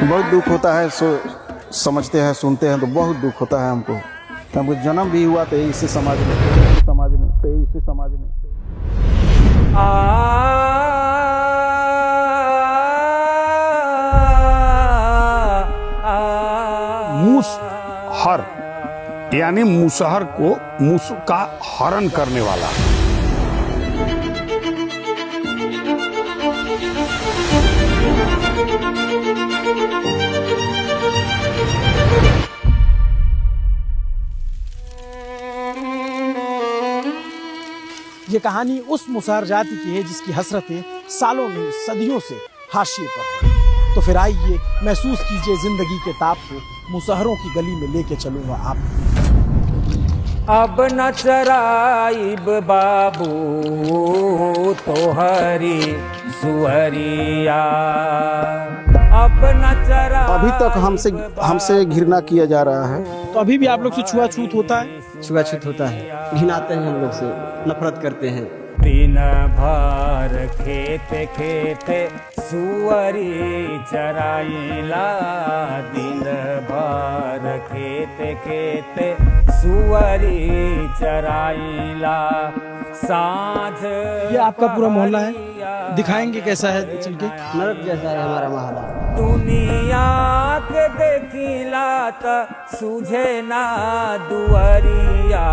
बहुत दुख होता है, समझते हैं, सुनते हैं तो बहुत दुख होता है हमको। हमको जन्म भी हुआ तो इसी समाज में, इसी समाज में। मूसहर यानी मुसहर को मूस का हरण करने वाला। ये कहानी उस मुसहर जाति की है जिसकी हसरतें सालों नहीं सदियों से हाशिए पर है। तो फिर आइए महसूस कीजिए जिंदगी के ताप को, मुसहरों की गली में लेके चलूंगा आप। अब न चराइब बाबू तोहरी सुअरिया, अब न चरा। अभी तक हमसे घृणा किया जा रहा है। तो अभी भी आप लोग से छुआछूत होता है? छुआछूत होता है, घिनाते हैं हम लोग से, नफरत करते हैं। दिन भर खेते खेते सुअरी चराइला, दिन भर खेते खेते सुअरी चराइला। सांझ ये आपका पूरा मोहल्ला है, दिखाएंगे कैसा है चल के? नरक जैसा है हमारा मोहल्ला। दुनिया के देखिला त सूझे ना दुअरिया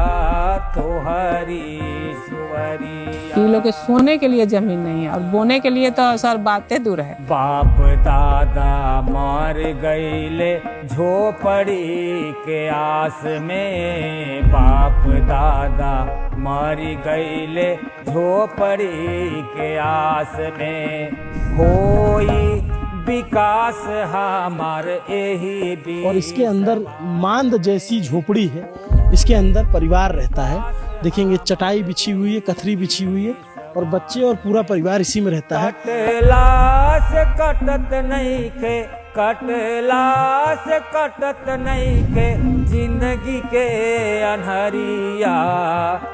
तोहरी सुअरिया। ये लोग के सोने के लिए जमीन नहीं है और बोने के लिए तो सर बातें दूर है। बाप दादा मर गईले झोपड़ी के आस में, बाप दादा मर गईले झोपड़ी के आस में। होई विकास हमार यही। और इसके अंदर मांद जैसी झोपड़ी है, इसके अंदर परिवार रहता है। देखेंगे चटाई बिछी हुई है, कथरी बिछी हुई है और बच्चे और पूरा परिवार इसी में रहता है। कटला से कटत नहीं के, कटला से कटत नहीं के, जिंदगी के अनहरिया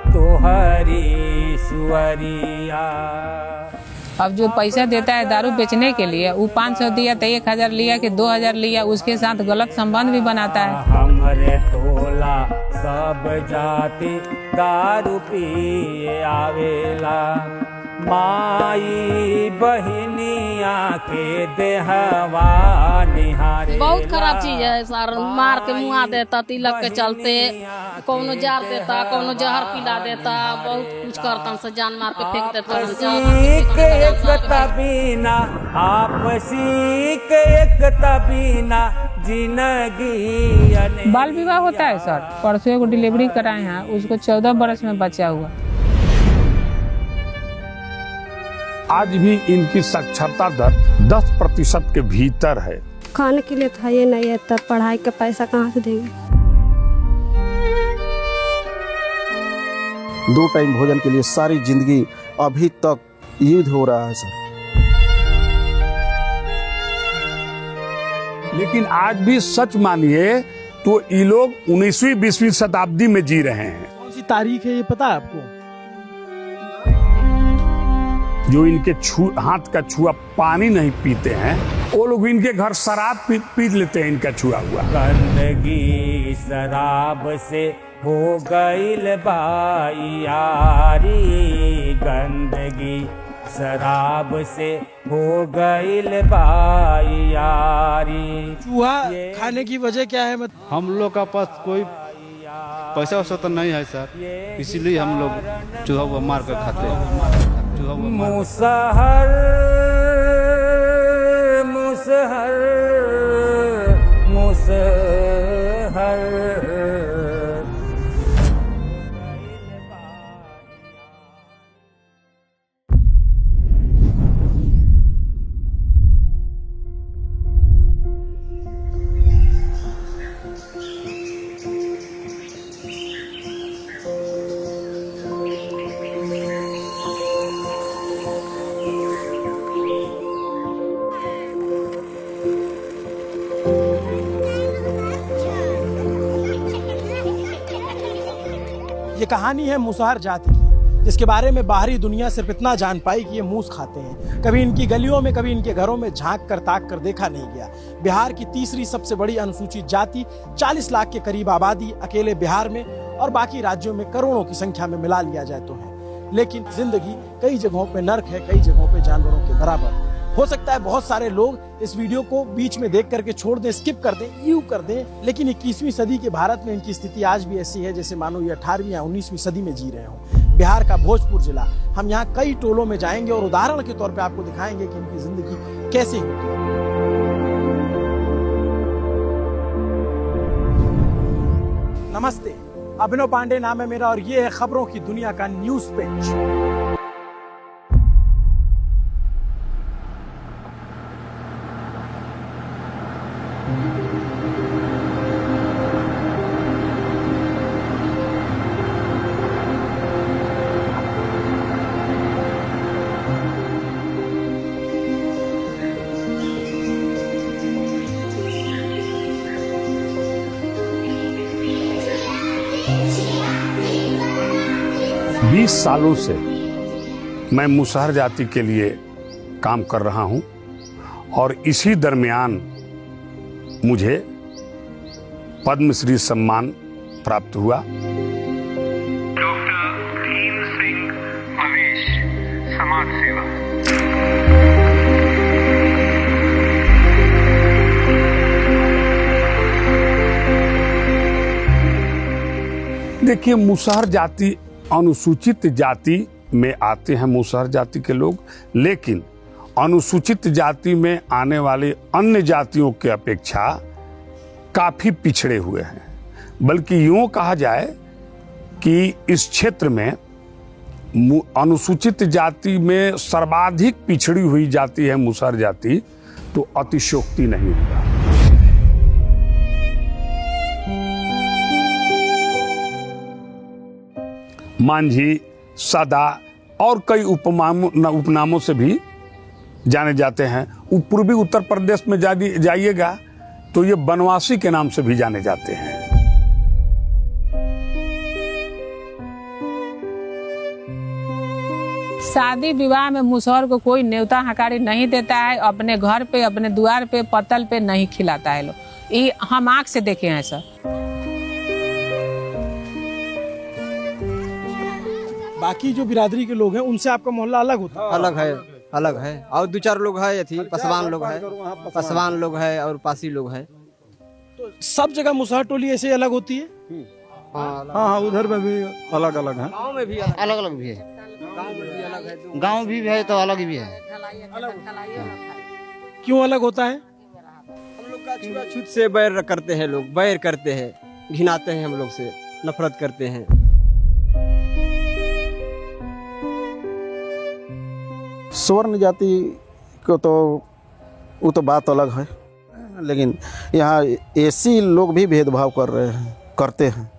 तोहरी सुअरिया। अब जो पैसा देता है दारू बेचने के लिए, वो 500 दिया तो 1000 लिया कि 2000 लिया, उसके साथ गलत संबंध भी बनाता है। हमरे टोला सब जाति दारू पिए आवेला, माई बहिनिया के देहवा निहारे। बहुत खराब चीज है सर, मार के मुआ देता, तिलक के चलते कौनो जार देता, कौनो जहर पिला देता, बहुत कुछ करता से, जान मार के फेंक देता। एकता बिना आपसी के एकता बिना जिंदगी। बाल विवाह होता है सर, परसों एगो डिलीवरी कराए हैं, उसको 14 बरस में बच्चा हुआ। आज भी इनकी साक्षरता दर 10% के भीतर है। खाने के लिए था ये नहीं है, तब पढ़ाई का पैसा कहाँ से देंगे? 2 टाइम भोजन के लिए सारी जिंदगी अभी तक युद्ध हो रहा है सर। लेकिन आज भी सच मानिए तो ये लोग 19वीं 20वीं शताब्दी में जी रहे हैं। कौन सी तारीख है ये पता है आपको? जो इनके हाथ का छुआ पानी नहीं पीते हैं, वो लोग इनके घर शराब पी लेते हैं इनका छुआ हुआ। गंदगी शराब से हो गईल बायारी, गंदगी शराब से हो गईल बायारी। चूहा खाने की वजह क्या है? हम लोग का पास कोई पैसा वैसा तो नहीं है सर, इसीलिए हम लोग चूहा को मार कर खाते हैं। मुसहर मुसहर मुसहर। ये कहानी है मुसहर जाति की। जिसके बारे में बाहरी दुनिया सिर्फ इतना जान पाई कि ये मूस खाते हैं। कभी इनकी गलियों में, कभी इनके घरों में झांक कर ताक कर देखा नहीं गया। बिहार की तीसरी सबसे बड़ी अनुसूचित जाति, 40 लाख के करीब आबादी अकेले बिहार में और बाकी राज्यों में करोड़ों की संख्या में मिला लिया जाए तो है। लेकिन जिंदगी कई जगहों पे नर्क है, कई जगहों पे जानवरों के बराबर। हो सकता है बहुत सारे लोग इस वीडियो को बीच में देख करके छोड़ दें, स्किप कर दें, यू कर दें, लेकिन 21वीं सदी के भारत में इनकी स्थिति आज भी ऐसी है जैसे मानो ये 18वीं या 19वीं सदी में जी रहे हों। बिहार का भोजपुर जिला, हम यहाँ कई टोलों में जाएंगे और उदाहरण के तौर पे आपको दिखाएंगे कि इनकी जिंदगी कैसे होती है। नमस्ते, अभिनव पांडे नाम है मेरा और ये है खबरों की दुनिया का न्यूज पेज। बीस सालों से मैं मुसहर जाति के लिए काम कर रहा हूं और इसी दरमियान मुझे पद्मश्री सम्मान प्राप्त हुआ। डॉक्टर भीम सिंह अवेश, समाज सेवा। देखिए, मुसहर जाति अनुसूचित जाति में आते हैं मुसहर जाति के लोग, लेकिन अनुसूचित जाति में आने वाले अन्य जातियों के अपेक्षा काफी पिछड़े हुए हैं। बल्कि यूं कहा जाए कि इस क्षेत्र में अनुसूचित जाति में सर्वाधिक पिछड़ी हुई जाति है मुसहर जाति, तो अतिशयोक्ति नहीं होगा। मांझी, सदा और कई उपनामों से भी जाने जाते हैं। पूर्वी उत्तर प्रदेश में जाइएगा तो ये बनवासी के नाम से भी जाने जाते हैं। शादी विवाह में मुसहर को कोई न्योता हकारी नहीं देता है, अपने घर पे, अपने द्वार पे, पतल पे नहीं खिलाता है लोग। ये हम आंख से देखे हैं सर। बाकी जो बिरादरी के लोग हैं उनसे आपका मोहल्ला अलग होता है? अलग है और 2-4 लोग है, पसवान लोग है और पासी लोग है। तो सब जगह मुसहर टोली ऐसे अलग होती है? हाँ, उधर में भी अलग अलग है। गाँव में भी अलग भी है। गाँव भी है तो अलग भी है। क्यों अलग होता है? हम लोग का छूत से बैर करते हैं, लोग बैर करते हैं, घिनाते हैं, हम लोग से नफरत करते हैं। स्वर्ण जाति को तो वो तो बात अलग है, लेकिन यहाँ ऐसी लोग भी भेदभाव करते हैं।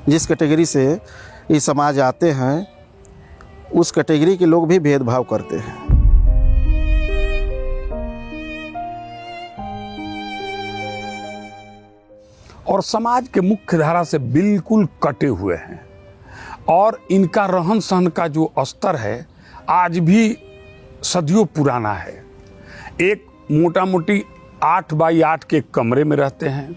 जिस कैटेगरी से ये समाज आते हैं उस कैटेगरी के लोग भी भेदभाव करते हैं। और समाज के मुख्य धारा से बिल्कुल कटे हुए हैं और इनका रहन सहन का जो स्तर है आज भी सदियों पुराना है। एक मोटा मोटी 8 बाई 8 के कमरे में रहते हैं।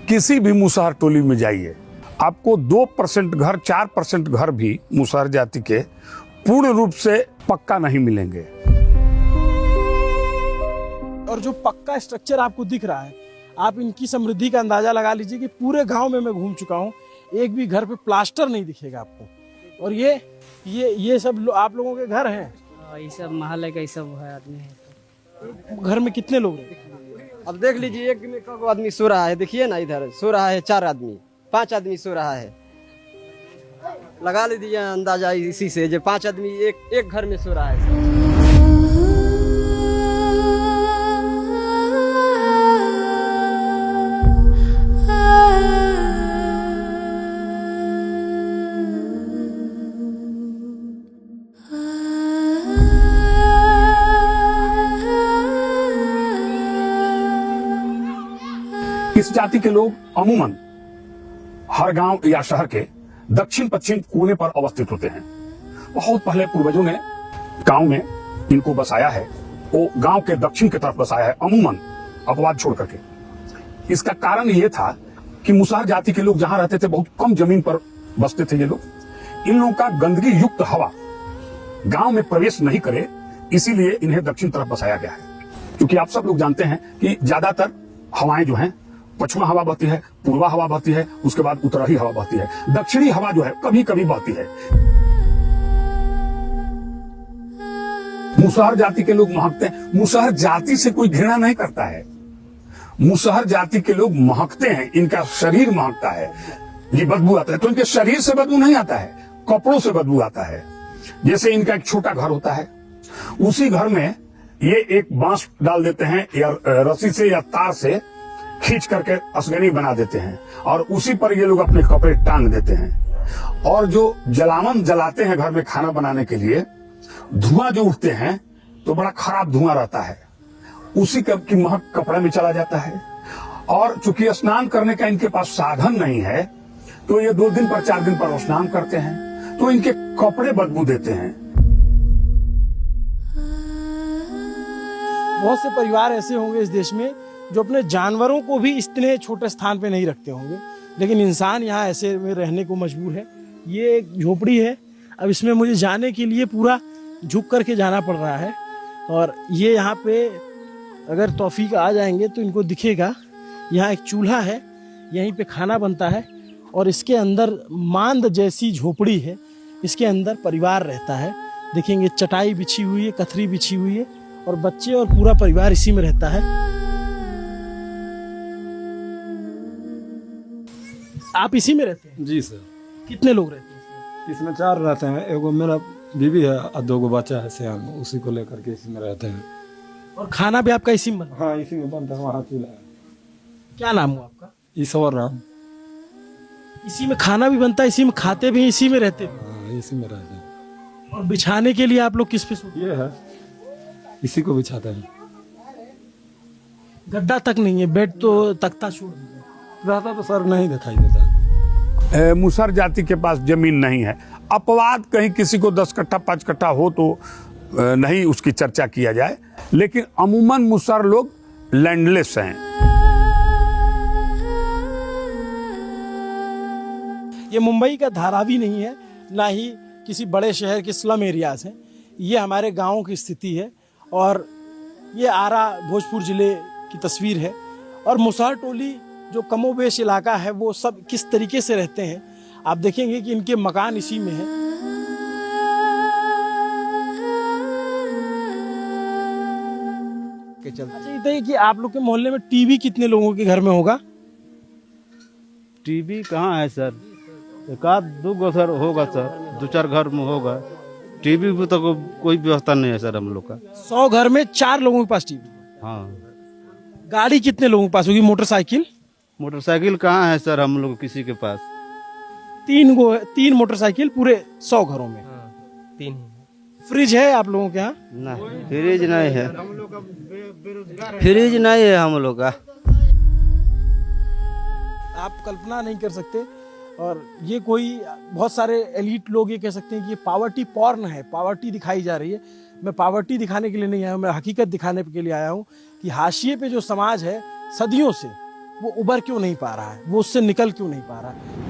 किसी भी मुसहर टोली में जाइए, आपको 2% घर, 4% घर भी मुसहर जाति के पूर्ण रूप से पक्का नहीं मिलेंगे। और जो पक्का स्ट्रक्चर आपको दिख रहा है, आप इनकी समृद्धि का अंदाजा लगा लीजिए कि पूरे गांव में मैं घूम चुका हूं, एक भी घर पे प्लास्टर नहीं दिखेगा आपको। और ये सब आप लोगों के घर हैं? ये सब महल का सब है, आदमी है। घर में कितने लोग रहते? अब देख लीजिए, एक में कौन आदमी सो रहा है, देखिए ना, इधर सो रहा है 4 आदमी, 5 आदमी सो रहा है। लगा लीजिए अंदाजा इसी से, जो 5 आदमी एक घर में सो रहा है। इस जाति के लोग अमूमन हर गांव या शहर के दक्षिण पश्चिम कोने पर अवस्थित होते हैं। बहुत पहले पूर्वजों ने गांव में इनको बसाया है, वो गांव के दक्षिण की तरफ बसाया है, अमूमन अपवाद छोड़ करके। इसका कारण ये था कि मुसहर जाति के लोग जहां रहते थे बहुत कम जमीन पर बसते थे ये लोग। इन लोगों का गंदगी युक्त हवा गांव में प्रवेश नहीं करे, इसीलिए इन्हें दक्षिण तरफ बसाया गया है। क्योंकि आप सब लोग जानते हैं कि ज्यादातर हवाएं जो हैं, पश्चिमा हवा बहती है, पूर्वा हवा बहती है, उसके बाद उत्तरी हवा बहती है। दक्षिणी हवा जो है कभी कभी बहती है। मुसहर जाति के लोग महकते हैं। मुसहर जाति से कोई घृणा नहीं करता है। मुसहर जाति के लोग महकते हैं, इनका शरीर महकता है, ये बदबू आता है। तो इनके शरीर से बदबू नहीं आता है, कपड़ों से बदबू आता है। जैसे इनका एक छोटा घर होता है, उसी घर में ये एक बांस डाल देते हैं या रस्सी से या तार से खींच करके असगनी बना देते हैं और उसी पर ये लोग अपने कपड़े टांग देते हैं। और जो जलावन जलाते हैं घर में खाना बनाने के लिए, धुआं जो उठते हैं तो बड़ा खराब धुआं रहता है, उसी की महक कपड़े में चला जाता है। और चूंकि स्नान करने का इनके पास साधन नहीं है, तो ये 2 दिन पर 4 दिन पर स्नान करते हैं, तो इनके कपड़े बदबू देते हैं। बहुत से परिवार ऐसे होंगे इस देश में जो अपने जानवरों को भी इतने छोटे स्थान पे नहीं रखते होंगे, लेकिन इंसान यहाँ ऐसे में रहने को मजबूर है। ये एक झोपड़ी है, अब इसमें मुझे जाने के लिए पूरा झुक करके जाना पड़ रहा है। और ये यहाँ पे अगर तौफीक आ जाएंगे तो इनको दिखेगा, यहाँ एक चूल्हा है, यहीं पे खाना बनता है और इसके अंदर मांद जैसी झोपड़ी है, इसके अंदर परिवार रहता है। देखेंगे चटाई बिछी हुई है, कथरी बिछी हुई है और बच्चे और पूरा परिवार इसी में रहता है। आप इसी में रहते हैं? जी सर। कितने लोग रहते हैं इसमें 4 रहते हैं, एगो मेरा बीवी है और 2 बच्चा है सियान, उसी को लेकर के इसी में रहते हैं। और खाना भी आपका इसी में बनता है? हाँ, इसी में बनता है, वहाँ चूल्हा है। क्या नाम हुआ आपका? ईश्वर राम। इसी में खाना भी बनता है, इसी में खाते भी, इसी में रहते भी? हाँ, इसी में रहते हैं। और बिछाने के लिए आप लोग किस पे सोते हैं? ये है, इसी को बिछाते हैं। गड्ढा तक नहीं है, बेड तो तख्ता छोड़ दीजिए। रहता तो सर नहीं दिखाई देता। मुसहर जाति के पास जमीन नहीं है। अपवाद कहीं किसी को 10 कट्ठा 5 कट्ठा हो तो नहीं उसकी चर्चा किया जाए, लेकिन अमूमन मुसहर लोग लैंडलेस हैं। ये मुंबई का धारावी नहीं है, ना ही किसी बड़े शहर के स्लम एरियाज हैं। ये हमारे गाँव की स्थिति है और ये आरा भोजपुर जिले की तस्वीर है। और मुसहर टोली जो कमोबेश इलाका है वो सब किस तरीके से रहते हैं आप देखेंगे कि इनके मकान इसी में है। अच्छा ये कि आप लोग के मोहल्ले में टीवी कितने लोगों के घर में होगा? टीवी कहाँ है सर, 1-2 गो सर होगा सर, 2-4 घर में होगा। टीवी भी तो कोई व्यवस्था नहीं है सर हम लोग का। 100 घर में 4 लोगों के पास टीवी? हाँ। गाड़ी कितने लोगों के पास होगी? मोटरसाइकिल? मोटरसाइकिल कहाँ है सर हम लोग किसी के पास। 3 मोटरसाइकिल पूरे 100 घरों में? 3। फ्रिज है आप लोगों के यहाँ? नहीं, फ्रिज नहीं है, फ्रिज नहीं है हम लोग का। आप कल्पना नहीं कर सकते। और ये कोई बहुत सारे एलीट लोग ये कह सकते हैं कि ये पावर्टी पॉर्न है, पावर्टी दिखाई जा रही है। मैं पावर्टी दिखाने के लिए नहीं आया हूँ, मैं हकीकत दिखाने के लिए आया हूँ कि हाशिए पे जो समाज है सदियों से, वो उबर क्यों नहीं पा रहा है, वो उससे निकल क्यों नहीं पा रहा है।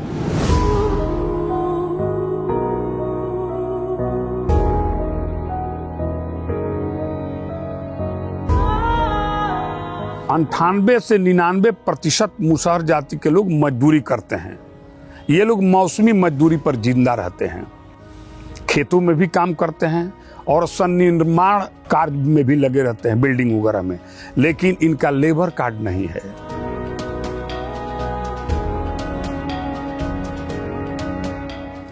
98 से 99% मुसहर जाति के लोग मजदूरी करते हैं। ये लोग मौसमी मजदूरी पर जिंदा रहते हैं, खेतों में भी काम करते हैं और सन्निर्माण कार्य में भी लगे रहते हैं, बिल्डिंग वगैरह में, लेकिन इनका लेबर कार्ड नहीं है।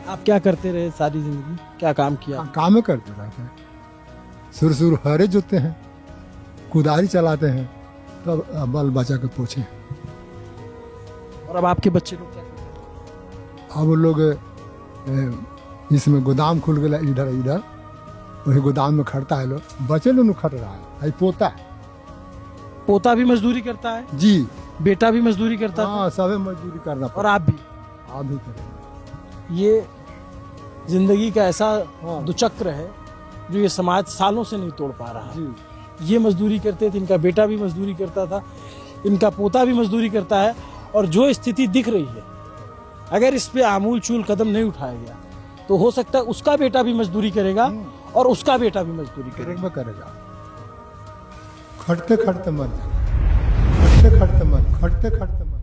आप क्या करते रहे सारी जिंदगी, क्या काम किया? काम करते रहते हैं, सुर हरे जोते हैं, कुदारी चलाते हैं, तब बाल बचा के पूछे। और अब आपके बच्चे लोग क्या करते हैं? अब लोग इसमें गोदाम खुल गया इधर इधर, वही गोदाम में खड़ता है लोग, बच्चे लोग खट रहा है। पोता है, पोता भी मजदूरी करता है जी, बेटा भी मजदूरी करता है। हाँ, सबे मजदूरी करना और आप भी? आप भी करें। ये जिंदगी का ऐसा दुचक्र है जो ये समाज सालों से नहीं तोड़ पा रहा है। ये मजदूरी करते थे, इनका बेटा भी मजदूरी करता था, इनका पोता भी मजदूरी करता है, और जो स्थिति दिख रही है, अगर इस पे आमूल चूल कदम नहीं उठाया गया तो हो सकता है उसका बेटा भी मजदूरी करेगा और उसका बेटा भी मजदूरी करेगा। खटते खटते मर जाएगा, खटते खटते मर, खटते खटते मर।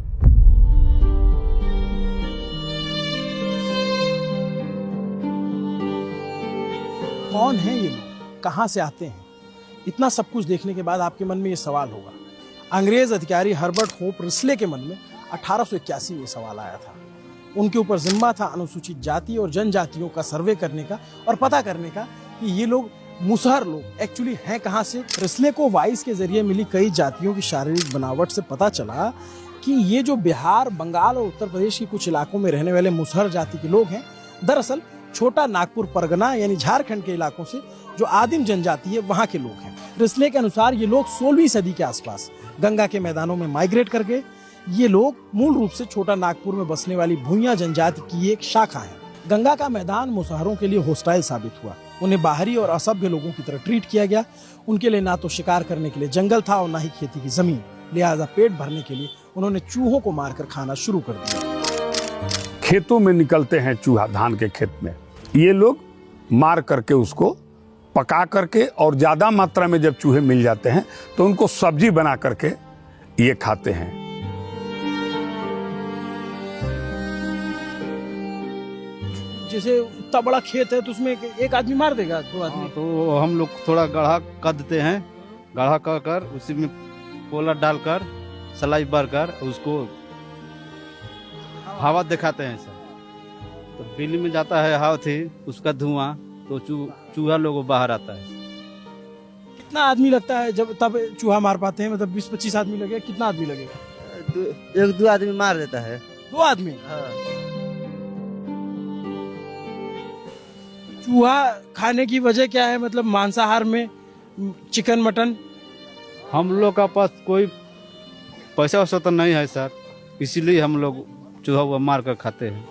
कौन है ये लोग, कहां से आते हैं? इतना सब कुछ देखने के बाद आपके मन में ये सवाल होगा। अंग्रेज अधिकारी हर्बर्ट होप रिस्ले के मन में 1881 में ये सवाल आया था। उनके ऊपर जिम्मा था अनुसूचित जाति और जनजातियों का सर्वे करने का और पता करने का कि ये लोग मुसहर लोग एक्चुअली हैं कहाँ से। रिस्ले को वाइस के जरिए मिली कई जातियों की शारीरिक बनावट से पता चला कि ये जो बिहार, बंगाल और उत्तर प्रदेश के कुछ इलाकों में रहने वाले मुसहर जाति के लोग हैं, दरअसल छोटा नागपुर परगना यानी झारखंड के इलाकों से जो आदिम जनजाति है वहाँ के लोग हैं। रिस्ले के अनुसार ये लोग 16वीं सदी के आसपास गंगा के मैदानों में माइग्रेट कर गए। ये लोग मूल रूप से छोटा नागपुर में बसने वाली भूइयां जनजाति की एक शाखा है। गंगा का मैदान मुसहरों के लिए होस्टाइल साबित हुआ। उन्हें बाहरी और असभ्य लोगों की तरह ट्रीट किया गया। उनके लिए ना तो शिकार करने के लिए जंगल था और ना ही खेती की जमीन, लिहाजा पेट भरने के लिए उन्होंने चूहों को मारकर खाना शुरू कर दिया। खेतों में निकलते हैं चूहा, धान के खेत में, ये लोग मार करके उसको पका करके, और ज्यादा मात्रा में जब चूहे मिल जाते हैं तो उनको सब्जी बना करके ये खाते हैं। जैसे इतना बड़ा खेत है तो उसमें एक आदमी मार देगा, 2 आदमी? तो हम लोग थोड़ा गढ़ा कदते हैं, गढ़ा कर उसी में पोला डालकर सलाई भरकर उसको हवा दिखाते हैं सर। तो बिल्ली में जाता है हवा थी, उसका धुआं, तो चूहा लोग बाहर आता है। कितना आदमी लगता है जब तब चूहा मार पाते हैं? मतलब 20-25 आदमी लगेगा? कितना आदमी लगेगा? 1-2 आदमी मार देता है। 2 आदमी? चूहा खाने की वजह क्या है? मतलब मांसाहार में चिकन, मटन? हम लोग का पास कोई पैसा वैसा तो नहीं है सर, इसीलिए हम लोग चूहा हुआ मार कर खाते हैं।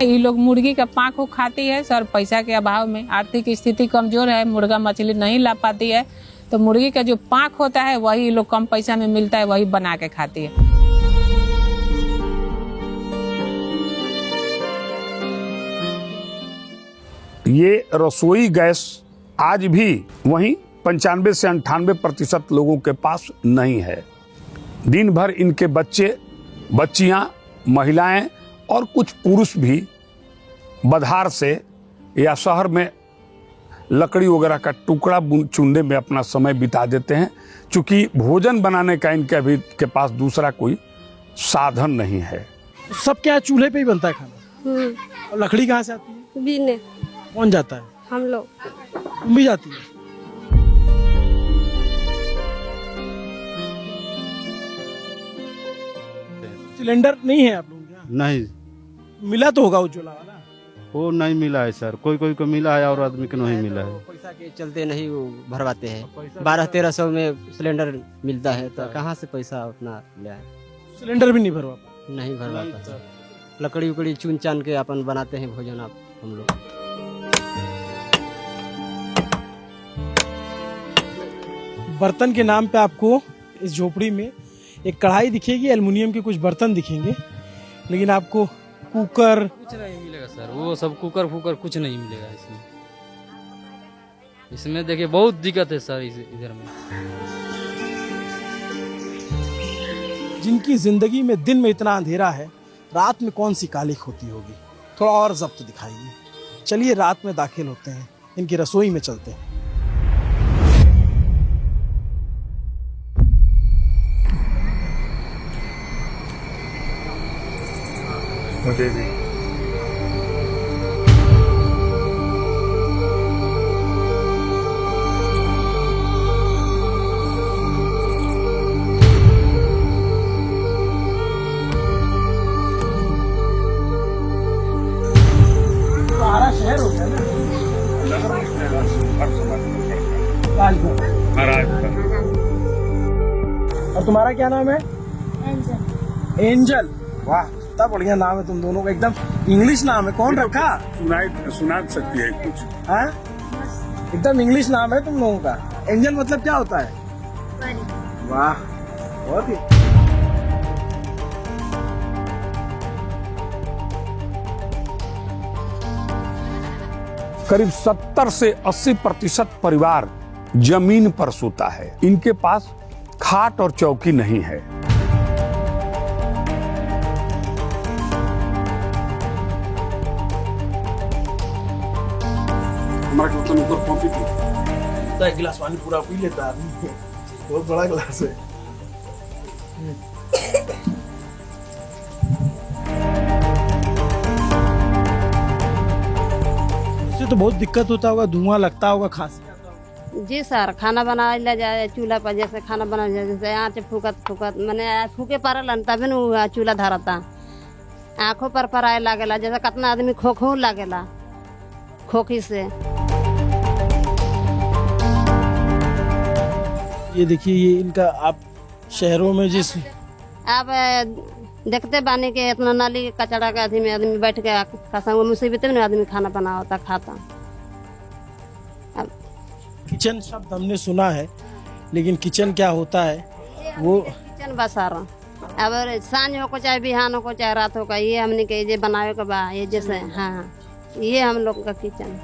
ये लोग मुर्गी का पाँख को खाती है सर, पैसा के अभाव में। आर्थिक स्थिति कमजोर है, मुर्गा मछली नहीं ला पाती है, तो मुर्गी का जो पाँख होता है वही ये लोग कम पैसा में मिलता है, वही बना के खाती है। ये रसोई गैस आज भी वहीं 95 से 98% लोगों के पास नहीं है। दिन भर इनके बच्चे, बच्चियां, महिलाएं और कुछ पुरुष भी बधार से या शहर में लकड़ी वगैरह का टुकड़ा चुनने में अपना समय बिता देते हैं, क्योंकि भोजन बनाने का इनके अभी के पास दूसरा कोई साधन नहीं है। सब क्या चूल्हे पे ही बनता है खाना? और लकड़ी कहाँ से आती है? बीने। कौन जाता है? हम लोग। तुम भी जाती है? सिलेंडर नहीं है आप लोगों के यहाँ? नहीं मिला तो होगा उज्ज्वला वाला? वो नहीं मिला है सर, कोई को मिला है और आदमी को नहीं मिला है। पैसा के चलते नहीं वो भरवाते हैं। 1200-1300 में सिलेंडर मिलता है, तो कहाँ से पैसा अपना ले आए? सिलेंडर भी नहीं भरवा पाते? नहीं भरवा पाते। लकड़ी उकड़ी चुन चान के अपन बनाते हैं भोजन आप हम लोग। बर्तन के नाम पे आपको इस झोपड़ी में एक कढ़ाई दिखेगी, एल्युमिनियम के कुछ बर्तन दिखेंगे, लेकिन आपको कुकर कुछ नहीं मिलेगा सर। वो सब कुकर फुकर कुछ नहीं मिलेगा इसमें। इसमें देखिए बहुत दिक्कत है सर इधर में। जिनकी जिंदगी में दिन में इतना अंधेरा है, रात में कौन सी कालिख होती होगी? थोड़ा और जब्त दिखाइए। चलिए रात में दाखिल होते हैं, इनकी रसोई में चलते हैं। मुझे भी हमारा शहर होता है ना, और तुम्हारा क्या नाम है? एंजल। एंजल, वाह, कितना बढ़िया नाम है तुम दोनों का, एकदम इंग्लिश नाम है। कौन रखा? सुना सकती है कुछ? हाँ, एकदम इंग्लिश नाम है तुम लोगों का। एंजल मतलब क्या होता है? वाह, बहुत ही। करीब 70 से 80% परिवार जमीन पर सोता है। इनके पास खाट और चौकी नहीं है। तो एक गिलास पानी पूरा पी लेता आदमी, बहुत बड़ा गिलास है। इससे तो बहुत दिक्कत होता होगा, धुआं लगता होगा, खांसी आता होगा। जी सर, खाना बना ले जाए चूल्हा पर, जैसे खाना बना जाए जैसे आँच फूकत मैंने फूके पारल तभी न चूल्हा धरता। आँखों पर आए लागेला, जैसे कितना आदमी खोखो लागेला खोखी से। ये देखिए, ये इनका आप शहरों में जिस आप देखते बानी के इतना नाली कचड़ा का अथी में आदमी बैठ के कसम मुसीबत में आदमी खाना बना होता खाता। किचन शब्द हमने सुना है, लेकिन किचन क्या होता है वो किचन बसारा। अब सांझ हो को चाहे बिहान हो को चाहे रात हो का, ये हमने के ये बनावे के बा, ये जैसे हाँ, ये हम लोग का किचन।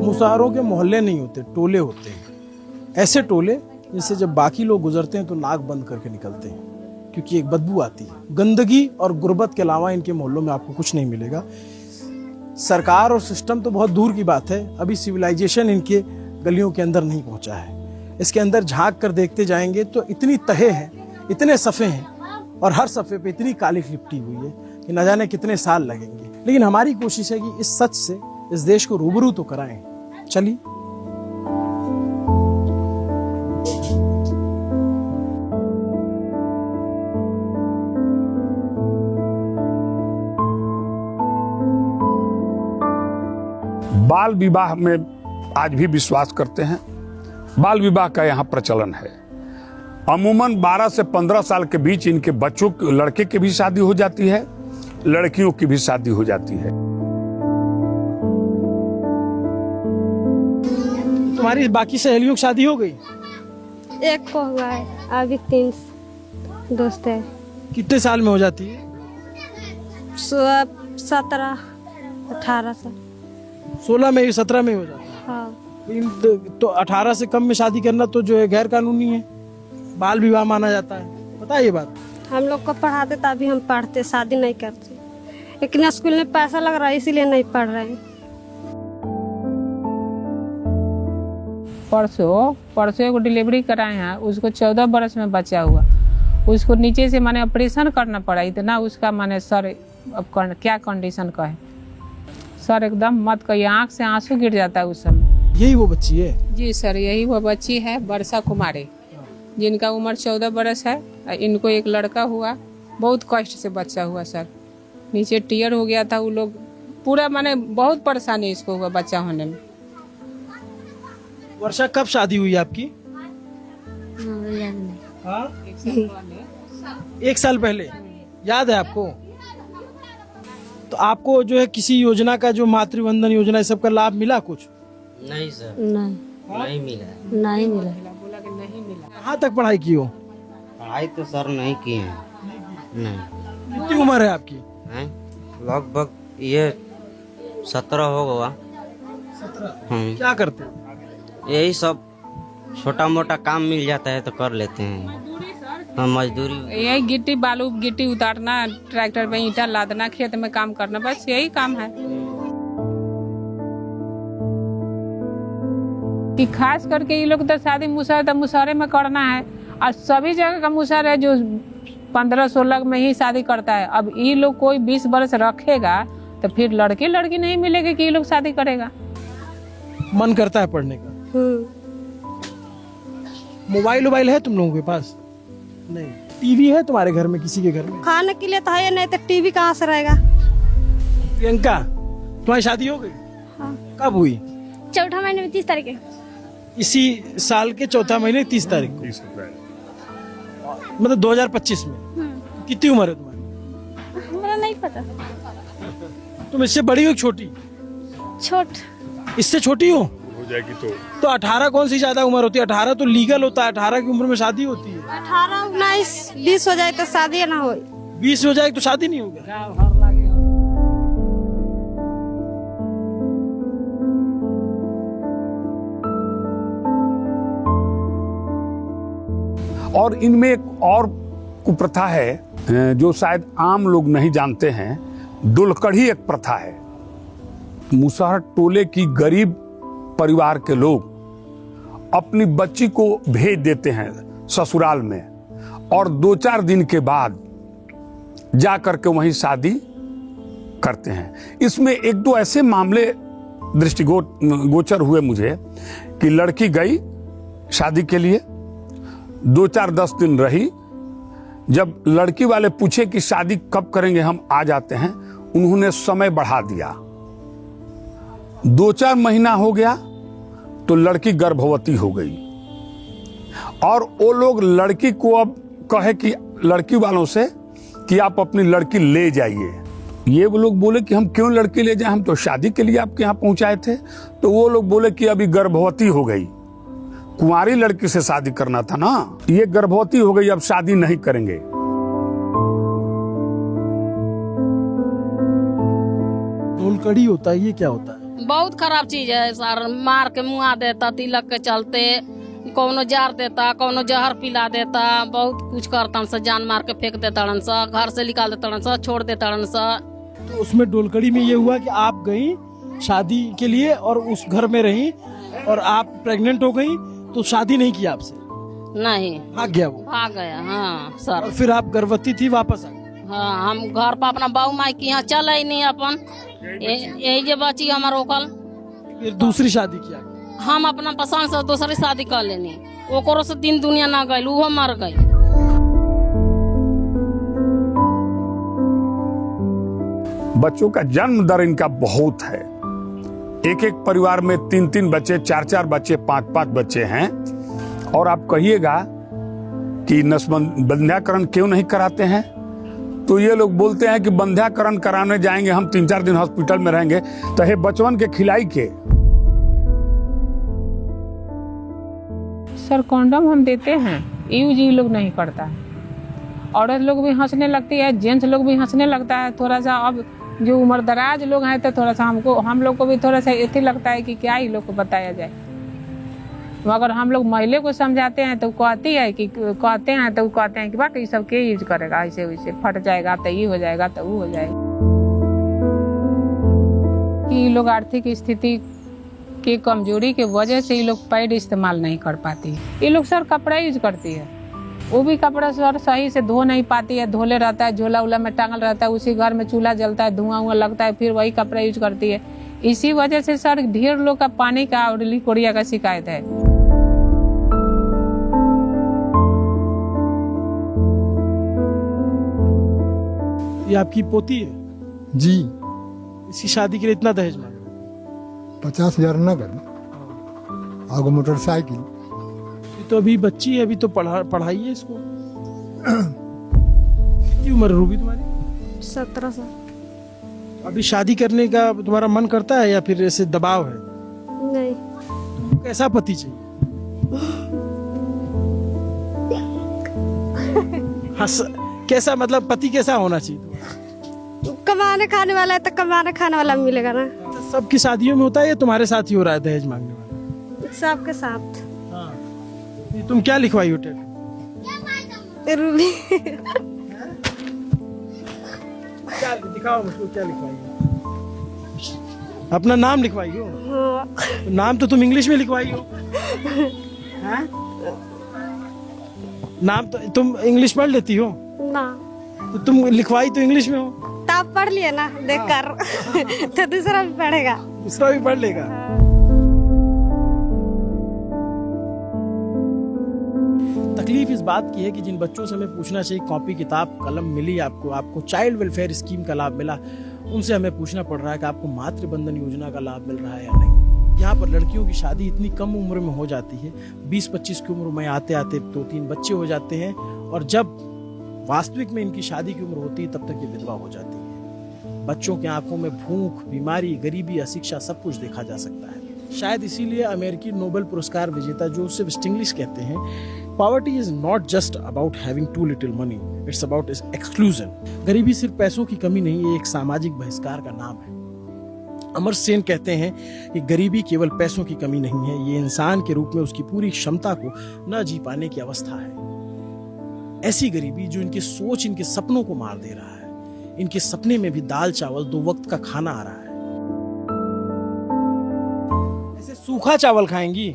मुसहरों के मोहल्ले नहीं होते, टोले होते हैं। ऐसे टोले जिससे जब बाकी लोग गुजरते हैं तो नाक बंद करके निकलते हैं, क्योंकि एक बदबू आती है। गंदगी और गुर्बत के अलावा इनके मोहल्लों में आपको कुछ नहीं मिलेगा। सरकार और सिस्टम तो बहुत दूर की बात है, अभी सिविलाइजेशन इनके गलियों के अंदर नहीं पहुंचा है। इसके अंदर झांक कर देखते जाएंगे तो इतनी तहे हैं, इतने सफ़े हैं, और हर सफ़े पे इतनी काली लिपटी हुई है कि न जाने कितने साल लगेंगे। लेकिन हमारी कोशिश है कि इस सच से इस देश को रूबरू तो कराएं। चलिए। बाल विवाह में आज भी विश्वास करते हैं। बाल विवाह का यहाँ प्रचलन है। अमूमन 12 से 15 साल के बीच इनके बच्चों, लड़के की भी शादी हो जाती है, लड़कियों की भी शादी हो जाती है। तुम्हारी बाकी सहेलियों की शादी हो गई? एक को हुआ है, अभी 3 दोस्त है। कितने साल में हो जाती है? 17-18 साल। 16 में, 17 में हो जाती है। हाँ। तो 18 से कम में शादी करना तो जो है गैर कानूनी है, बाल विवाह माना जाता है। पता है ये बात? हम लोग को पढ़ाते तभी हम पढ़ते, शादी नहीं करते। लेकिन स्कूल में पैसा लग रहा है इसीलिए नहीं पढ़ रहे हैं। परसों एगो डिलीवरी कराए हैं, उसको 14 बरस में बच्चा हुआ। उसको नीचे से माने ऑपरेशन करना पड़ा, इतना उसका माने सर अब क्या कंडीशन का है सर, एकदम मत कहिए, आँख से आंसू गिर जाता है उस समय। यही वो बच्ची है? जी सर, यही वो बच्ची है, वर्षा कुमारी, जिनका उम्र 14 बरस है। इनको एक लड़का हुआ, बहुत कष्ट से बच्चा हुआ सर, नीचे टीयर हो गया था। वो लोग पूरा माने बहुत परेशानी इसको हुआ बच्चा होने में। वर्षा कब शादी हुई आपकी? हाँ? 1 साल पहले। याद है आपको? तो आपको जो है किसी योजना का, जो मातृवंदन योजना, इस सब का लाभ मिला कुछ? नहीं सर, नहीं मिला। नहीं मिला। कहाँ तक पढ़ाई की हो? पढ़ाई तो सर नहीं की है। नहीं। कितनी उम्र है आपकी? लगभग ये 17 हो गया। 17? क्या करते हो? यही सब छोटा मोटा काम मिल जाता है तो कर लेते हैं हम, मजदूरी। यही गिट्टी बालू गिट्टी उतारना, ट्रैक्टर पे ईंटा लादना, खेत में काम करना, बस यही काम है। कि खास करके ये लोग तो शादी मुसहरे में करना है, और सभी जगह का मुसहर है जो 15-16 में ही शादी करता है। अब ये लोग कोई 20 बरस रखेगा तो फिर लड़की नहीं मिलेगी कि ये लोग शादी करेगा। मन करता है पढ़ने का? मोबाइल है तुम लोगों के पास? नहीं। टीवी है तुम्हारे घर में, किसी के घर में? खाने के लिए तो है नहीं, तो टीवी कहाँ से रहेगा? प्रियंका, तुम्हारी शादी हो गई? हाँ। कब हुई? चौथा महीने में 30 तारीख है। इसी साल के चौथा महीने 30 तारीख को, मतलब 2025 में। कितनी उम्र है तुम्हारी? मेरा नहीं पता। तुम इससे बड़ी हो छोटी? छोट। इससे छोटी हो जाएगी तो 18 कौन सी ज्यादा उम्र होती है? 18 तो लीगल होता है, 18 की उम्र में शादी होती है। 18, 19, 20 हो जाए तो शादी ना हो। 20 हो जाए तो शादी नहीं होगी। और इनमें एक और कुप्रथा है जो शायद आम लोग नहीं जानते हैं। दुलकड़ी एक प्रथा है। मुसहर टोले की गरीब परिवार के लोग अपनी बच्ची को भेज देते हैं ससुराल में, और 2-4 दिन के बाद जा करके वहीं शादी करते हैं। इसमें 1-2 ऐसे मामले दृष्टिगोचर हुए मुझे कि लड़की गई शादी के लिए, 2-4-10 दिन रही। जब लड़की वाले पूछे कि शादी कब करेंगे, हम आ जाते हैं, उन्होंने समय बढ़ा दिया। 2-4 महीना हो गया तो लड़की गर्भवती हो गई, और वो लोग लड़की को अब कहे कि लड़की वालों से कि आप अपनी लड़की ले जाइए। ये वो लोग बोले कि हम क्यों लड़की ले जाए, हम तो शादी के लिए आपके यहाँ पहुंचाए थे। तो वो लोग बोले कि अभी गर्भवती हो गई, कुंवारी लड़की से शादी करना था ना, ये गर्भवती हो गई, अब शादी नहीं करेंगे। ढोलकड़ी होता है, ये क्या होता है? बहुत खराब चीज है सर। मार के मुआ देता, तिलक के चलते कौनो जार देता, कौनो जहर पिला देता, बहुत कुछ करता सा, जान मार के फेंक देता सा, घर से निकाल देता सा, छोड़ देता सा। तो उसमें ढोलकड़ी में ये हुआ कि आप गई शादी के लिए और उस घर में रही, और आप प्रेग्नेंट हो गई, तो शादी नहीं की आपसे? नहीं, भाग गया वो? भाग गया, हाँ सर। और फिर आप गर्भवती थी, वापस आ गई? हाँ, हम घर पर अपना बाऊ माई के यहाँ चल ही नहीं, अपन यही जे बची हमार ओकल। फिर दूसरी शादी किया? हम अपना पसंद से दूसरी शादी कर लेनी, ओकरो से दिन दुनिया ना गई, वो मर गई। बच्चों का जन्म दर इनका बहुत है। एक परिवार में 3-3 बच्चे, 4-4 बच्चे, 5-5 बच्चे हैं। और आप कहिएगा कि बंध्याकरण क्यों नहीं कराते हैं, तो ये लोग बोलते हैं कि बंध्याकरण कराने जाएंगे हम, 3-4 दिन हॉस्पिटल में रहेंगे, तो हे बचवन के खिलाई के। सर कंडोम हम देते हैं, यूज ये लोग नहीं करता है। औरत लोग भी हंसने लगती है, जेंट्स लोग भी हंसने लगता है थोड़ा सा। अब जो उम्र दराज लोग हैं तो थोड़ा सा हम लोग को भी थोड़ा सा ऐसे लगता है कि क्या ही लोग को बताया जाए। मगर हम लोग महिला को समझाते हैं तो कहते हैं कि बाकी सब के यूज करेगा, ऐसे वैसे फट जाएगा तो ये हो जाएगा तो वो हो जाएगा। कि लोग आर्थिक स्थिति की कमजोरी के वजह से ये लोग पैड इस्तेमाल नहीं कर पाती है। ये लोग सर कपड़ा यूज करती है, वो भी कपड़ा सर सही से धो नहीं पाती है, धोले रहता है, झोला उला में टांगल रहता है, उसी घर में चूल्हा जलता है, धुआं लगता है, फिर वही कपड़ा यूज करती है। इसी वजह से सर ढेर लोग का पानी का और लिकोरिया का शिकायत है। ये आपकी पोती है? जी। इसकी शादी के लिए इतना दहेज मांगा? 50,000 नगद, आगे मोटरसाइकिल। तो अभी बच्ची है, अभी तो पढ़ाइए इसको। कितनी उम्र है रूबी तुम्हारी? 17 साल। अभी शादी करने का तुम्हारा मन करता है या फिर ऐसे दबाव है? नहीं। तुमको कैसा पति चाहिए? कैसा मतलब पति कैसा होना चाहिए? कमाने खाने वाला है तो कमाने खाने वाला मिलेगा ना। सबकी शादियों में होता है या तुम्हारे साथ ही हो रहा है दहेज मांगने वाला? सबके साथ। हाँ। तुम क्या लिखवाई हो? रूबी। क्या दिखाओ मुझको, क्या लिखवाई हो? अपना नाम लिखवाई हो? हाँ। तो नाम तो तुम इंग्लिश में लिखवाई हो। हाँ? नाम तो तुम इंग्लिश पढ़ लेती हो ना? तो तुम लिखवाई तो इंग्लिश में हो। तो आप पढ़ लिए ना देखकर। तो दूसरा भी पढ़ेगा। दूसरा भी पढ़ लेगा। बात की है कि जिन बच्चों से हमें पूछना चाहिए कॉपी किताब कलम मिली आपको चाइल्ड वेलफेयर स्कीम का लाभ मिला, उनसे हमें पूछना पड़ रहा है कि आपको मातृ बंधन योजना का लाभ मिल रहा है या नहीं। यहाँ पर लड़कियों की शादी इतनी कम उम्र में हो जाती है, 20-25 की उम्र में आते आते 2-3 बच्चे हो जाते हैं, और जब वास्तविक में इनकी शादी की उम्र होती है तब तक ये विधवा हो जाती है। बच्चों की आंखों में भूख, बीमारी, गरीबी, अशिक्षा सब कुछ देखा जा सकता है। शायद इसीलिए अमेरिकी नोबेल पुरस्कार विजेता जोसेफ स्टिग्लिट्ज़ कहते हैं, poverty is not just about having too little money, it's about exclusion. गरीबी सिर्फ पैसों की कमी नहीं, ये एक सामाजिक बहिष्कार का नाम है। अमर सेन कहते हैं कि गरीबी केवल पैसों की कमी नहीं है, ये इंसान के रूप में उसकी पूरी क्षमता को न जी पाने की अवस्था है। ऐसी गरीबी जो इनकी सोच, इनके सपनों को मार दे रहा है। इनके सपने में भी दाल चावल 2 वक्त का खाना आ रहा है। ऐसे सूखा चावल खाएंगी?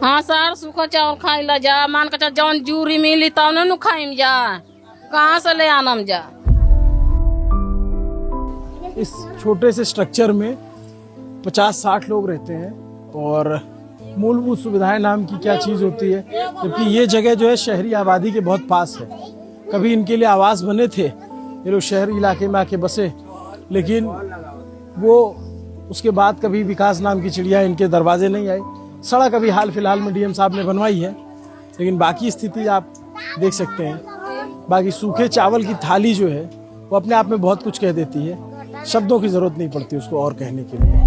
हाँ सर, सूखा चावल खाई ला जा, मान के जौन जूरी मिली तब न खाइम जा, कहाँ से ले आनम जा। इस छोटे से स्ट्रक्चर में 50-60 लोग रहते हैं, और मूलभूत सुविधाएं नाम की क्या चीज होती है, जबकि ये जगह जो है शहरी आबादी के बहुत पास है। कभी इनके लिए आवास बने थे, ये लोग शहरी इलाके में आके बसे, लेकिन वो उसके बाद कभी विकास नाम की चिड़िया इनके दरवाजे नहीं आई। सड़क अभी हाल फिलहाल में डीएम साहब ने बनवाई है, लेकिन बाकी स्थिति आप देख सकते हैं। बाकी सूखे चावल की थाली जो है वो अपने आप में बहुत कुछ कह देती है, शब्दों की जरूरत नहीं पड़ती उसको और कहने के लिए।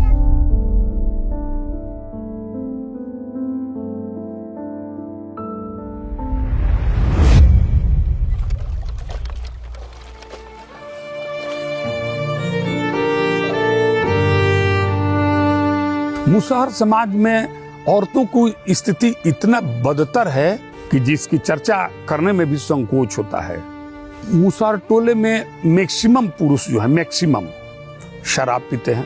मुसहर समाज में औरतों की स्थिति इतना बदतर है कि जिसकी चर्चा करने में भी संकोच होता है। मुसहर टोले में मैक्सिमम पुरुष जो है, मैक्सिमम शराब पीते हैं।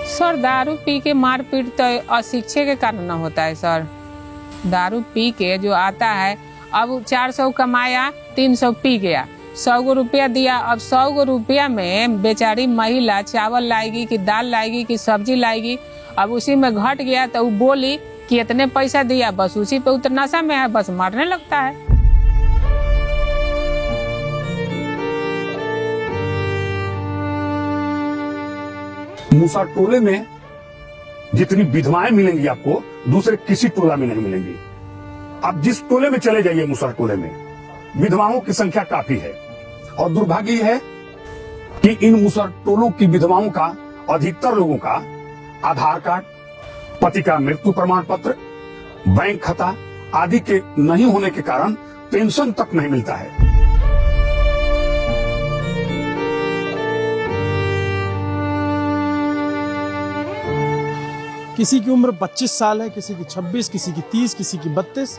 सर दारू पी के मारपीट तो अशिक्षे के कारण न होता है सर। दारू पी के जो आता है, अब 400 कमाया, 300 पी गया, 100 रुपया दिया, अब 100 रुपया में बेचारी महिला चावल लाएगी कि दाल लाएगी कि सब्जी लाएगी, अब उसी में घट गया तो वो बोली कि इतने पैसा दिया, बस उसी पे उतर नशा में है, बस मरने लगता है। मुसहर टोले में जितनी विधवाएं मिलेंगी आपको दूसरे किसी टोला में नहीं मिलेंगी। आप जिस टोले में चले जाइए मुसहर टोले में विधवाओं की संख्या काफी है, और दुर्भाग्य यह है कि इन मुसहर टोलों की विधवाओं का अधिकतर लोगों का आधार कार्ड, पति का मृत्यु प्रमाण पत्र, बैंक खाता आदि के नहीं होने के कारण पेंशन तक नहीं मिलता है। किसी की उम्र 25 साल है, किसी की 26, किसी की 30, किसी की 32,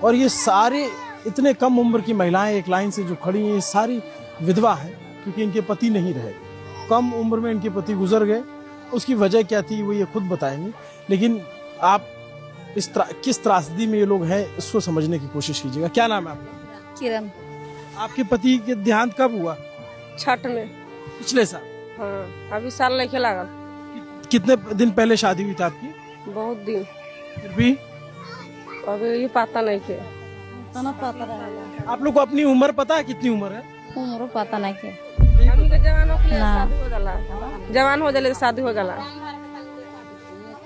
और ये सारे इतने कम उम्र की महिलाएं एक लाइन से जो खड़ी हैं, ये सारी विधवा हैं, क्योंकि इनके पति नहीं रहे, कम उम्र में इनके पति गुजर गए। उसकी वजह क्या थी वो ये खुद बताएंगे, लेकिन आप किस त्रासदी में ये लोग हैं इसको समझने की कोशिश कीजिएगा। क्या नाम है आपका? किरण। आपके पति के देहांत कब हुआ? छठ में। पिछले साल? हाँ, अभी साल नहीं लागल। कितने दिन पहले शादी हुई थी आपकी? बहुत दिन। फिर भी अभी ये पता नहीं के। आप लोग को अपनी उम्र पता है कितनी उम्र है? उम्र पता नहीं के। जवान हो जाले शादी हो जाला।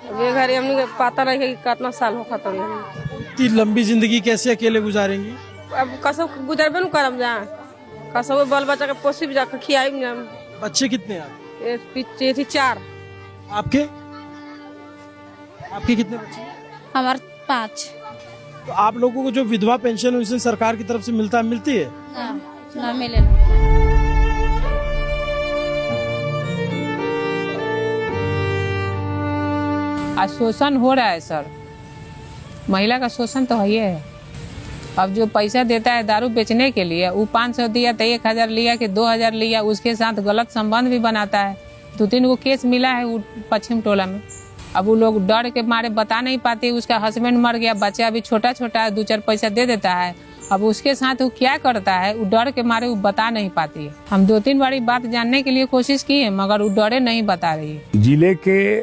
अभी घर हमनी के पता नहीं कि कितना साल हो खत्म नहीं। इतनी लंबी जिंदगी कैसे अकेले गुजारेंगी? अब कसब गुजरबे न करम जा, कसब बाल बच्चा के पोसी भी जाकर खियाई ना। बच्चे कितने हैं? ये पीछे थी 4। आपके कितने बच्चे? हमारे 5। तो आप लोगों को जो विधवा पेंशन है सरकार की तरफ से मिलती है? ना मिले ना। आज शोषण हो रहा है सर, महिला का शोषण तो है ही है। अब जो पैसा देता है दारू बेचने के लिए, वो 500 दिया तो 1000 लिया कि 2000 लिया, उसके साथ गलत संबंध भी बनाता है। 2-3 को केस मिला है वो पश्चिम टोला में। अब वो लोग डर के मारे बता नहीं पाते, उसका हस्बैंड मर गया, बच्चा अभी छोटा छोटा है, 2-4 पैसा दे देता है, अब उसके साथ वो क्या करता है, वो डर के मारे वो बता नहीं पाती है। हम 2-3 बारी बात जानने के लिए कोशिश की है, मगर वो डरे नहीं बता रही है। जिले के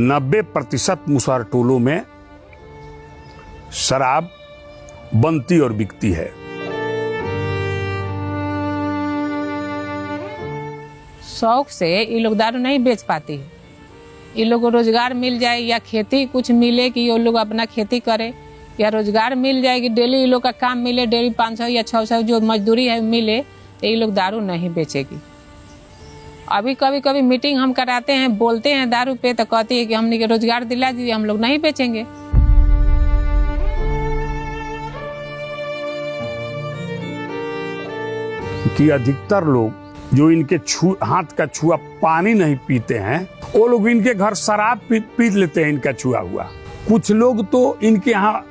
90% मुसहर टोलों में शराब बनती और बिकती है। शौक से ये लोग दारू नहीं बेच पाती है। ये लोग को रोजगार मिल जाए या खेती कुछ मिले कि ये लोग अपना खेती करे, या रोजगार मिल जाए कि डेली ये लोग का काम मिले, डेली 500 या 600 जो मजदूरी है मिले, तो ये लोग दारू नहीं बेचेगी। अभी कभी कभी मीटिंग हम कराते हैं, बोलते हैं दारू पे, तो कहती है कि हमने के रोजगार दिला दीजिए, हम लोग नहीं बेचेंगे। कि अधिकतर लोग जो इनके हाथ का छुआ पानी नहीं पीते हैं, वो लोग इनके घर शराब पी लेते हैं इनका छुआ हुआ। कुछ लोग तो इनके यहाँ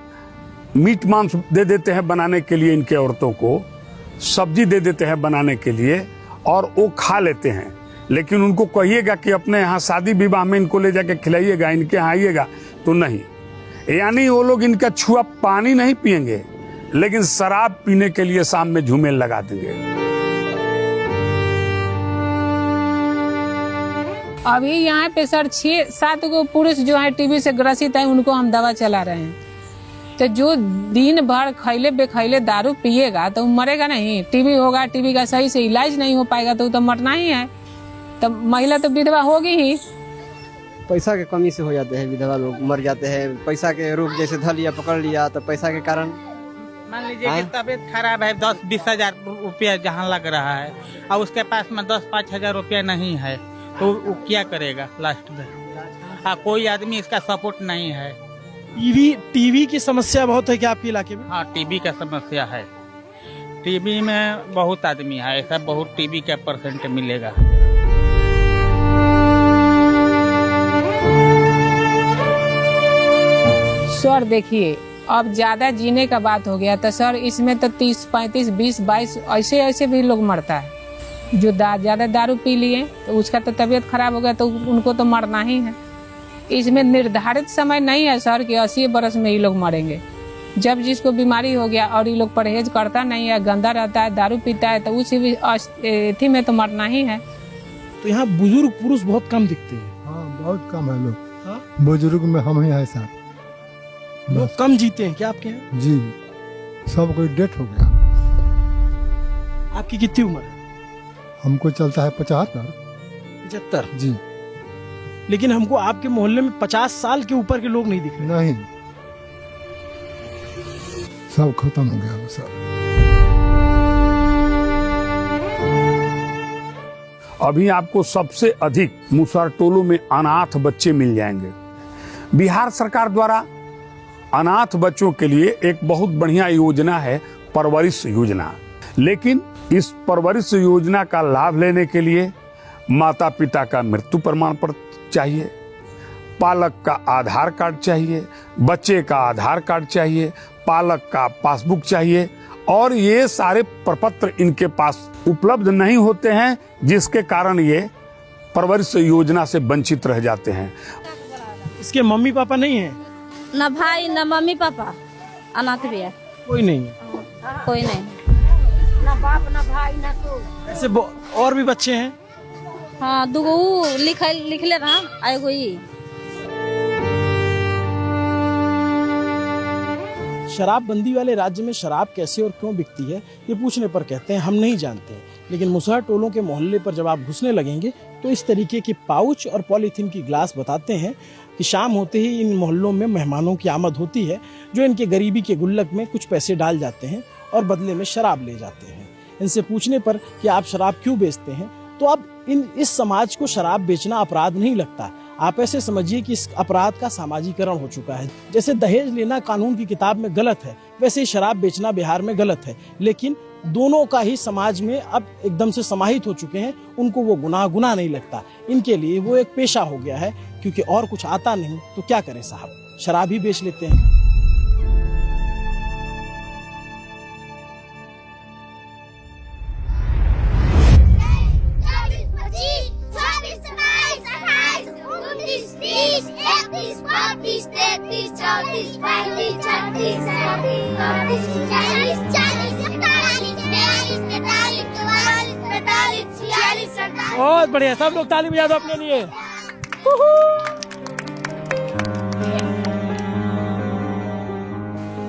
मीट मांस दे देते हैं बनाने के लिए, इनके औरतों को सब्जी दे देते हैं बनाने के लिए और वो खा लेते हैं। लेकिन उनको कहिएगा कि अपने यहाँ शादी विवाह में इनको ले जाके खिलाइएगा, इनके यहाँ आइएगा, तो नहीं। यानी वो लोग इनका छुआ पानी नहीं पिएंगे, लेकिन शराब पीने के लिए शाम में झूमेल लगा देंगे। अभी यहाँ पे सर 6-7 को पुरुष जो है टीबी से ग्रसित है, उनको हम दवा चला रहे हैं। तो जो दिन भर खैले बेखैले दारू पिएगा तो मरेगा नहीं, टीबी होगा, टीबी का सही से इलाज नहीं हो पाएगा तो मरना ही है। तो महिला तो विधवा होगी ही। पैसा के कमी से हो जाते हैं, विधवा लोग मर जाते हैं। पैसा के रोग जैसे धर लिया, पकड़ लिया, तो पैसा के कारण मान लीजिए कि तबीयत खराब है, 10-20 हजार रुपया जहाँ लग रहा है और उसके पास में 10-5 हजार रुपया नहीं है, तो वो क्या करेगा लास्ट में? कोई आदमी इसका सपोर्ट नहीं है। टीबी की समस्या बहुत है क्या आपके इलाके में? हाँ, टीबी का समस्या है। टीबी में बहुत आदमी है, ऐसा बहुत टीबी का % मिलेगा। सर देखिए, अब ज्यादा जीने का बात हो गया, तो सर इसमें तो 30, 35, 20, 22 ऐसे भी लोग मरता है। जो ज्यादा दारू पी लिए तो उसका तो तबीयत खराब हो गया, तो उनको तो मरना ही है। इसमें निर्धारित समय नहीं है सर कि 80 बरस में ये लोग मरेंगे। जब जिसको बीमारी हो गया और ये लोग परहेज करता नहीं है, गंदा रहता है, दारू पीता है, तो उसी अस्थि में तो मरना ही है। तो यहाँ बुजुर्ग पुरुष बहुत कम दिखते हैं। हाँ, बहुत कम है लोग। बुजुर्ग में हम ही है सर। लोग कम जीते हैं क्या आपके यहाँ? जी, सब कोई डेथ हो गया। आपकी कितनी उम्र है? हमको चलता है 75। 75 जी। लेकिन हमको आपके मोहल्ले में 50 साल के ऊपर के लोग नहीं दिख रहे। नहीं, सब खत्म हो गया सर। अभी आपको सबसे अधिक मुसहर टोलों में अनाथ बच्चे मिल जाएंगे। बिहार सरकार द्वारा अनाथ बच्चों के लिए एक बहुत बढ़िया योजना है, परवरिश योजना। लेकिन इस परवरिश योजना का लाभ लेने के लिए माता पिता का मृत्यु प्रमाण पत्र चाहिए, पालक का आधार कार्ड चाहिए, बच्चे का आधार कार्ड चाहिए, पालक का पासबुक चाहिए, और ये सारे प्रपत्र इनके पास उपलब्ध नहीं होते हैं, जिसके कारण ये परवरिश योजना से वंचित रह जाते हैं। इसके मम्मी पापा नहीं है? न भाई न मम्मी पापा, अनाथ भी है। कोई नहीं है? कोई नहीं, ना बाप ना भाई ना कोई। ऐसे और भी बच्चे हैं? हाँ, 2 लिख ले रहा, आएगो ही। शराबबंदी वाले राज्य में शराब कैसे और क्यों बिकती है, ये पूछने पर कहते हैं हम नहीं जानते। लेकिन मुसहर टोलों के मोहल्ले पर जब आप घुसने लगेंगे तो इस तरीके के पाउच और पॉलीथीन की ग्लास बताते हैं कि शाम होते ही इन मोहल्लों में मेहमानों की आमद होती है, जो इनके गरीबी के गुल्लक में कुछ पैसे डाल जाते हैं और बदले में शराब ले जाते हैं। इनसे पूछने पर कि आप शराब क्यों बेचते हैं, तो अब इस समाज को शराब बेचना अपराध नहीं लगता। आप ऐसे समझिए कि इस अपराध का सामाजिकरण हो चुका है। जैसे दहेज लेना कानून की किताब में गलत है, वैसे ही शराब बेचना बिहार में गलत है। लेकिन दोनों का ही समाज में अब एकदम से समाहित हो चुके हैं, उनको वो गुनाह नहीं लगता। इनके लिए वो एक पेशा हो गया है, क्योंकि और कुछ आता नहीं तो क्या करें साहब, शराब ही बेच लेते हैं। Please, 30 32 33 34 35 36 37 38 40 41 42 43 44 45 46 47 बहुत बढ़िया, सब लोग ताली बजा दो अपने लिए।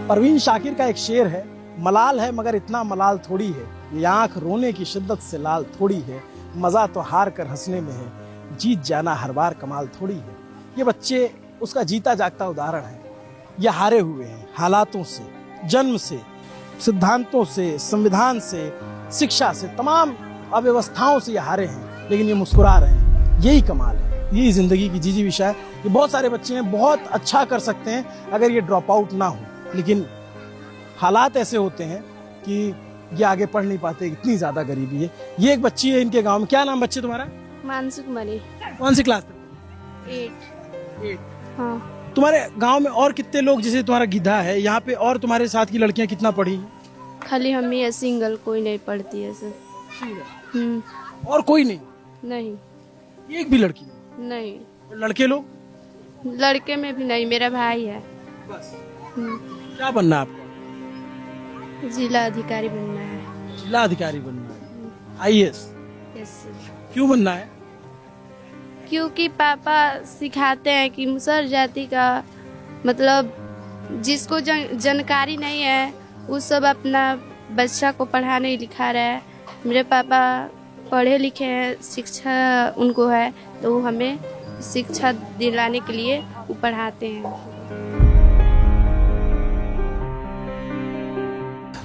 परवीन शाकिर का एक शेर है, मलाल है मगर इतना मलाल थोड़ी है, ये आंख रोने की शिद्दत से लाल थोड़ी है, मजा तो हार कर हंसने में है, जीत जाना हर बार कमाल थोड़ी है। ये बच्चे उसका जीता जागता उदाहरण है। ये हारे हुए हैं हालातों से, जन्म से, सिद्धांतों से, संविधान से, शिक्षा से, तमाम अव्यवस्थाओं से ये हारे हैं, लेकिन ये मुस्कुरा रहे हैं। यही कमाल है, यही जिंदगी की जीजी विषय है। ये बहुत सारे बच्चे हैं, बहुत अच्छा कर सकते हैं अगर ये ड्रॉप आउट ना हो, लेकिन हालात ऐसे होते हैं कि ये आगे पढ़ नहीं पाते, इतनी ज्यादा गरीबी है। ये एक बच्ची है इनके गांव में। क्या नाम बच्चे तुम्हारा? मानसी कुमारी। कौन सी क्लास? 8। हाँ। तुम्हारे गांव में और कितने लोग, जैसे तुम्हारा गिद्धा है यहाँ पे, और तुम्हारे साथ की लड़कियां कितना पढ़ी? खाली हम ही है, सिंगल, कोई नहीं पढ़ती है सर। और कोई नहीं? नहीं, एक भी लड़की नहीं। लड़के लोग? लड़के में भी नहीं, मेरा भाई है बस। क्या बनना है आपको? जिला अधिकारी बनना है। जिला अधिकारी बनना है, IAS? Yes sir. क्यों बनना है? क्योंकि पापा सिखाते हैं कि मुसहर जाति का मतलब जिसको जानकारी नहीं है वो सब अपना बच्चा को पढ़ा नहीं लिखा रहा है। मेरे पापा पढ़े लिखे हैं, शिक्षा उनको है, तो वो हमें शिक्षा दिलाने के लिए वो पढ़ाते हैं।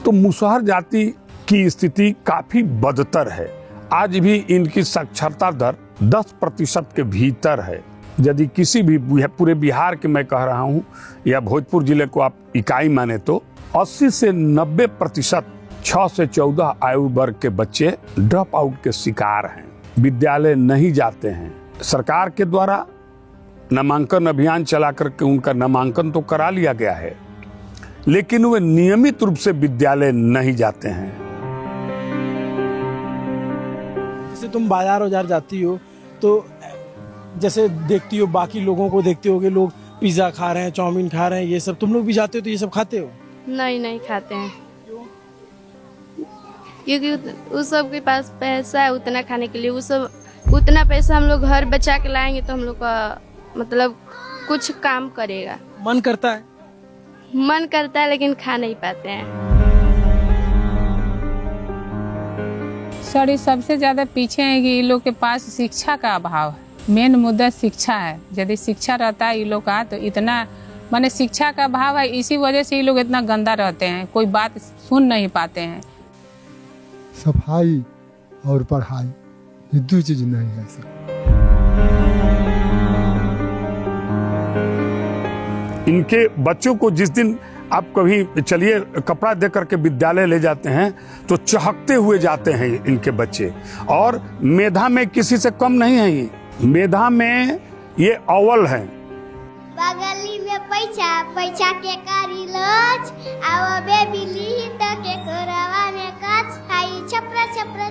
तो मुसहर जाति की स्थिति काफी बदतर है। आज भी इनकी साक्षरता दर 10% के भीतर है। यदि किसी भी पूरे बिहार के मैं कह रहा हूँ या भोजपुर जिले को आप इकाई माने तो 80 से 90% 6 से 14 आयु वर्ग के बच्चे ड्रॉप आउट के शिकार हैं, विद्यालय नहीं जाते हैं। सरकार के द्वारा नामांकन अभियान चला करके उनका नामांकन तो करा लिया गया है, लेकिन वे नियमित रूप से विद्यालय नहीं जाते हैं। जैसे तुम बाजार जाती हो तो जैसे देखती हो, बाकी लोगों को देखते होगे, लोग पिज्जा खा रहे हैं, चाउमीन खा रहे हैं, ये सब तुम लोग भी जाते हो तो ये सब खाते हो? नहीं खाते हैं। क्योंकि उस सब के पास पैसा है उतना खाने के लिए, वो सब उतना पैसा हम लोग घर बचा के लाएंगे तो हम लोग का मतलब कुछ काम करेगा। मन करता है? मन करता है लेकिन खा नहीं पाते हैं। सर ये सबसे ज्यादा पीछे है कि इन लोग के पास शिक्षा का अभाव है। मेन मुद्दा शिक्षा है। यदि शिक्षा रहता है इन लोग का तो इतना माने शिक्षा का अभाव है, इसी वजह से ये लोग इतना गंदा रहते हैं, कोई बात सुन नहीं पाते हैं। सफाई और पढ़ाई ये दो चीज नहीं है सर। इनके बच्चों को जिस दिन आप कभी चलिए कपड़ा दे करके विद्यालय ले जाते हैं तो चहकते हुए जाते हैं इनके बच्चे, और मेधा में किसी से कम नहीं है। ये मेधा में ये अव्वल है। बगली में पैसा के करी लच, आवा बेबिली त के करवा में कच, हाई छपरा छपरा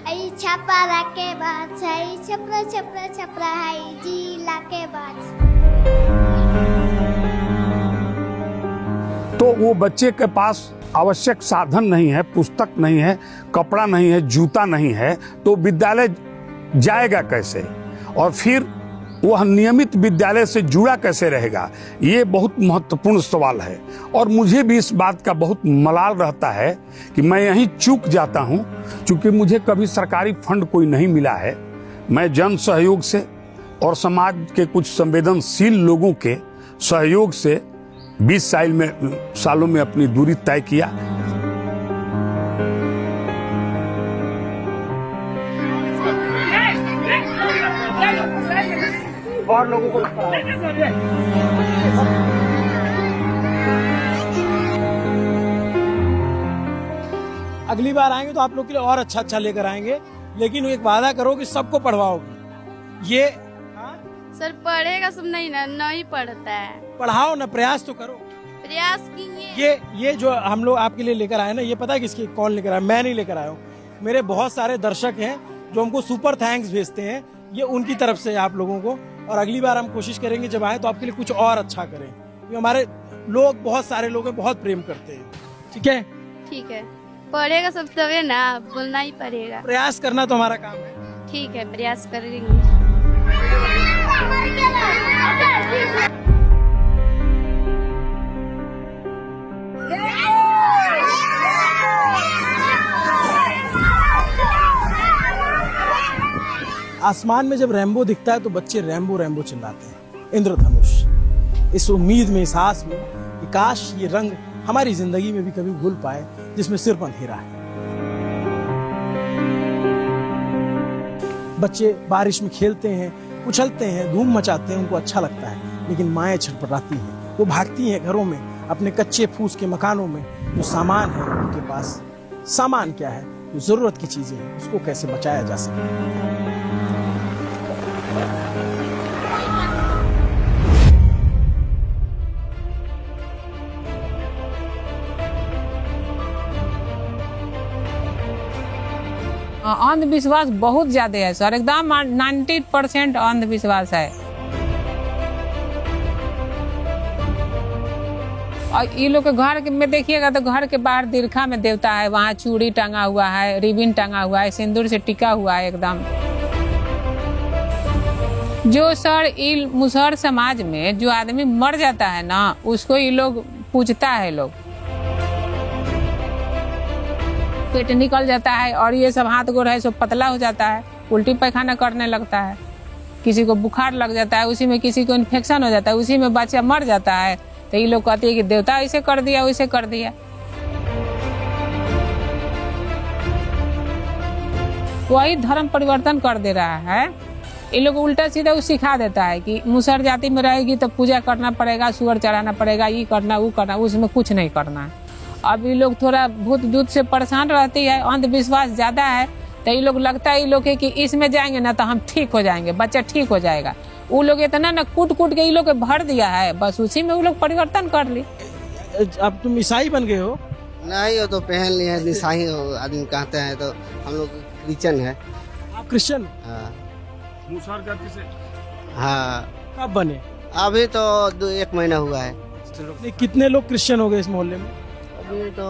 आई छपरा के बात, हाई छपरा छपरा छपरा हाई जिला के बात। तो वो बच्चे के पास आवश्यक साधन नहीं है, पुस्तक नहीं है, कपड़ा नहीं है, जूता नहीं है, तो विद्यालय जाएगा कैसे, और फिर वह नियमित विद्यालय से जुड़ा कैसे रहेगा? ये बहुत महत्वपूर्ण सवाल है। और मुझे भी इस बात का बहुत मलाल रहता है कि मैं यहीं चूक जाता हूँ, क्योंकि मुझे कभी सरकारी फंड कोई नहीं मिला है। मैं जन सहयोग से और समाज के कुछ संवेदनशील लोगों के सहयोग से 20 सालों में अपनी दूरी तय किया। और लोगों को अगली बार आएंगे तो आप लोग के लिए और अच्छा लेकर आएंगे, लेकिन एक वादा करो कि सबको पढ़वाओगे। ये सर पढ़ेगा सब नहीं पढ़ता है। पढ़ाओ ना, प्रयास तो करो। प्रयास कीजिए। ये जो हम लोग आपके लिए लेकर आए ना, ये पता है किसके कौन लेकर आया? मैं नहीं लेकर आया हूँ, मेरे बहुत सारे दर्शक हैं जो हमको सुपर थैंक्स भेजते हैं, ये उनकी तरफ से आप लोगों को। और अगली बार हम कोशिश करेंगे जब आए तो आपके लिए कुछ और अच्छा करें, क्योंकि हमारे लोग, बहुत सारे लोग हैं, बहुत प्रेम करते हैं। ठीक है, ठीक है, पढ़ेगा सब तभी ना, बोलना ही पड़ेगा। प्रयास करना तो हमारा काम है। ठीक है, प्रयास करेंगे। आसमान में जब रैम्बो दिखता है तो बच्चे रैम्बो रैम्बो चिल्लाते हैं। इंद्रधनुष, इस उम्मीद में, इस आस में कि काश ये रंग हमारी जिंदगी में भी कभी घुल पाए जिसमें सिर्फ अंधेरा है। बच्चे बारिश में खेलते हैं, उछलते हैं, धूम मचाते हैं, उनको अच्छा लगता है, लेकिन माएँ छटपटाती हैं। वो भागती हैं घरों में, अपने कच्चे फूस के मकानों में। जो सामान है उनके पास, सामान क्या है, जो जरूरत की चीजें हैं, उसको कैसे बचाया जा सके। अंधविश्वास बहुत ज्यादा है सर, एकदम 90% अंधविश्वास है। और ये लोग के घर में देखिएगा तो घर के बाहर दीर्घा में देवता है, वहाँ चूड़ी टंगा हुआ है, रिबिन टंगा हुआ है, सिंदूर से टिका हुआ है एकदम। जो सर मुसहर समाज में जो आदमी मर जाता है ना, उसको ये लोग पूजता है। लोग पेट निकल जाता है और ये सब हाथ गोड़ है सब पतला हो जाता है, उल्टी पैखाना करने लगता है, किसी को बुखार लग जाता है, उसी में किसी को इन्फेक्शन हो जाता है, उसी में बच्चा मर जाता है। तो ये लोग कहते हैं कि देवता ऐसे कर दिया, वैसे कर दिया। वही धर्म परिवर्तन कर दे रहा है। ये लोग उल्टा सीधा सिखा देता है कि मुसहर जाति में रहेगी तो पूजा करना पड़ेगा, सुअर चढ़ाना पड़ेगा, ये करना वो करना, उसमें कुछ नहीं करना है। अब ये लोग थोड़ा भूत दूत से परेशान रहती है, अंधविश्वास ज्यादा है, तो ये लोग लगता है ये लोग कि इसमें जाएंगे ना तो हम ठीक हो जाएंगे, बच्चा ठीक हो जाएगा। वो लोग इतना ना कूट कूट के ये लोग भर दिया है, बस उसी में वो लोग परिवर्तन कर ली। अब तुम ईसाई बन गए हो? नहीं, वो तो पहन लिए हैं, ईसाई आदमी कहते हैं, तो हम लोग क्रिश्चियन है। आप क्रिश्चियन? हाँ। मुसहर जाति से? हाँ। कब बने? अभी तो 1 महीना हुआ है। कितने लोग क्रिश्चियन हो गए इस मोहल्ले में? अभी तो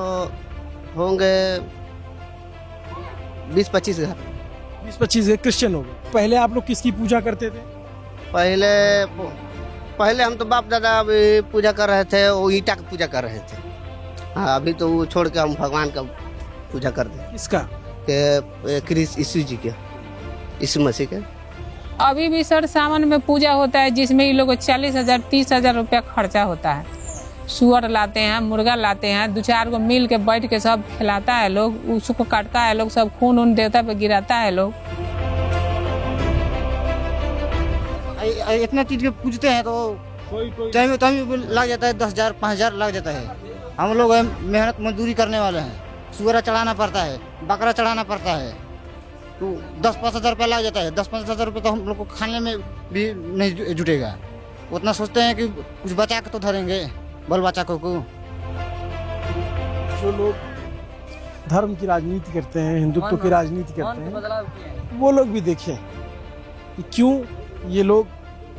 होंगे 20-25 घर। 20-25 क्रिश्चियन हो गए। पहले आप लोग किसकी पूजा करते थे? पहले हम तो बाप दादा पूजा कर रहे थे, वो ईटा की पूजा कर रहे थे। हाँ, अभी तो वो छोड़ के हम भगवान का पूजा करते हैं। किसका? यीशु जी के, यीशु मसीह के। अभी भी सर सावन में पूजा होता है जिसमें ये लोग 40,000 30,000 रुपया खर्चा होता है। सुअर लाते हैं, मुर्गा लाते हैं, 2-4 को मिल के बैठ के सब खिलाता है लोग, उसको काटता है लोग, सब खून उन देवता पे गिराता है लोग। इतना चीज के पूछते हैं तो टाइम लग जाता है, 10,000 5,000 लग जाता है। हम लोग मेहनत मजदूरी करने वाले हैं, सुअर चढ़ाना पड़ता है, बकरा चढ़ाना पड़ता है, तो 10-5 हज़ार रुपया लग जाता है। 10-5 हज़ार रुपये तो हम लोग को खाने में भी नहीं जुटेगा। उतना सोचते हैं कि कुछ बचा के तो धरेंगे बाल बच्चा को। जो लोग धर्म की राजनीति करते हैं, हिंदुत्व की राजनीति करते हैं, वो लोग भी देखें कि क्यों ये लोग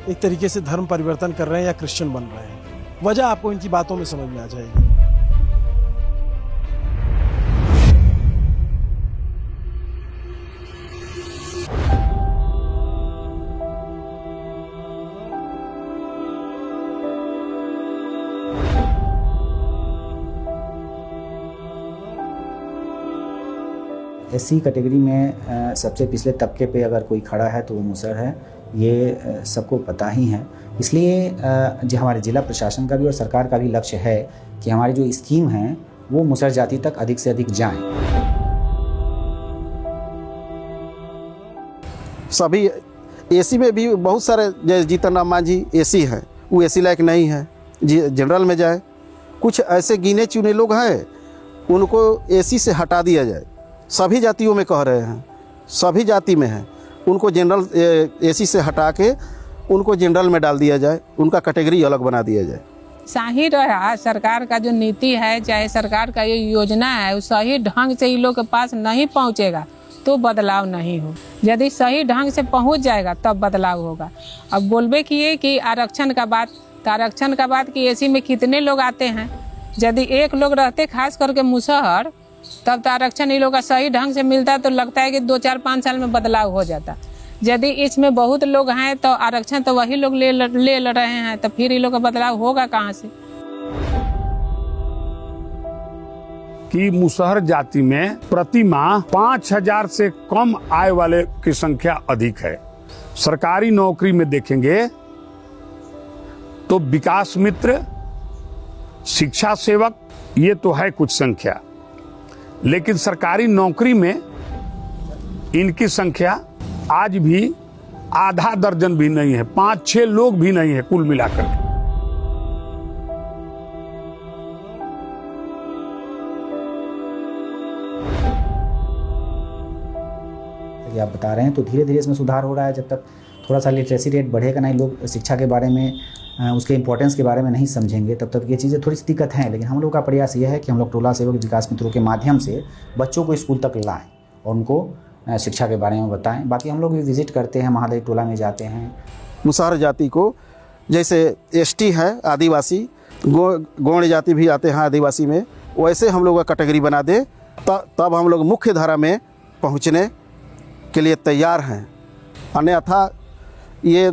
एक तरीके से धर्म परिवर्तन कर रहे हैं या क्रिश्चियन बन रहे हैं। वजह आपको इनकी बातों में समझ में आ जाएगी। एससी कैटेगरी में सबसे पिछले तबके पे अगर कोई खड़ा है तो वो मुसहर है, ये सबको पता ही है। इसलिए जो हमारे जिला प्रशासन का भी और सरकार का भी लक्ष्य है कि हमारी जो स्कीम है वो मुसहर जाति तक अधिक से अधिक जाएं। सभी एसी में भी बहुत सारे, जैसे जीतन राम मांझी एसी हैं, वो एसी लायक नहीं है, जनरल में जाए। कुछ ऐसे गिने चुने लोग हैं, उनको एसी से हटा दिया जाए। सभी जातियों में कह रहे हैं, सभी जाति में हैं, उनको जनरल एसी से हटा के उनको जनरल में डाल दिया जाए, उनका कैटेगरी अलग बना दिया जाए। सही रहा सरकार का जो नीति है, चाहे सरकार का ये योजना है, वो सही ढंग से इन लोग के पास नहीं पहुंचेगा तो बदलाव नहीं हो। यदि सही ढंग से पहुंच जाएगा तब बदलाव होगा। अब बोलबे किए कि आरक्षण का बात, तो आरक्षण का बात कि एसी में कितने लोग आते हैं। यदि एक लोग रहते खास करके मुसहर, तब तो आरक्षण इन लोग का सही ढंग से मिलता तो लगता है कि 2, 4, 5 साल में बदलाव हो जाता। यदि इसमें बहुत लोग हैं तो आरक्षण तो वही लोग ले रहे हैं, तो फिर इन लोग का बदलाव होगा कहाँ से। कि मुसहर जाति में प्रति माह 5,000 से कम आय वाले की संख्या अधिक है। सरकारी नौकरी में देखेंगे तो विकास मित्र, शिक्षा सेवक, ये तो है कुछ संख्या, लेकिन सरकारी नौकरी में इनकी संख्या आज भी आधा दर्जन भी नहीं है, 5-6 लोग भी नहीं है कुल मिलाकर। आप बता रहे हैं तो धीरे धीरे इसमें सुधार हो रहा है। जब तक थोड़ा सा लिटरेसी रेट बढ़ेगा नहीं, लोग शिक्षा के बारे में, उसके इम्पोर्टेंस के बारे में नहीं समझेंगे, तब तक ये चीज़ें थोड़ी सी दिक्कत हैं। लेकिन हम लोग का प्रयास ये है कि हम लोग टोला सेवक विकास मित्रों के माध्यम से बच्चों को स्कूल तक लाएं और उनको शिक्षा के बारे में बताएं। बाकी हम लोग भी विजिट करते हैं, महादेव टोला में जाते हैं। मुसहर जाति को जैसे एसटी है आदिवासी, गौड़ जाति भी आते हैं आदिवासी में, वैसे हम लोग का कैटेगरी बना दे, तब हम लोग मुख्य धारा में पहुँचने के लिए तैयार हैं। अन्यथा ये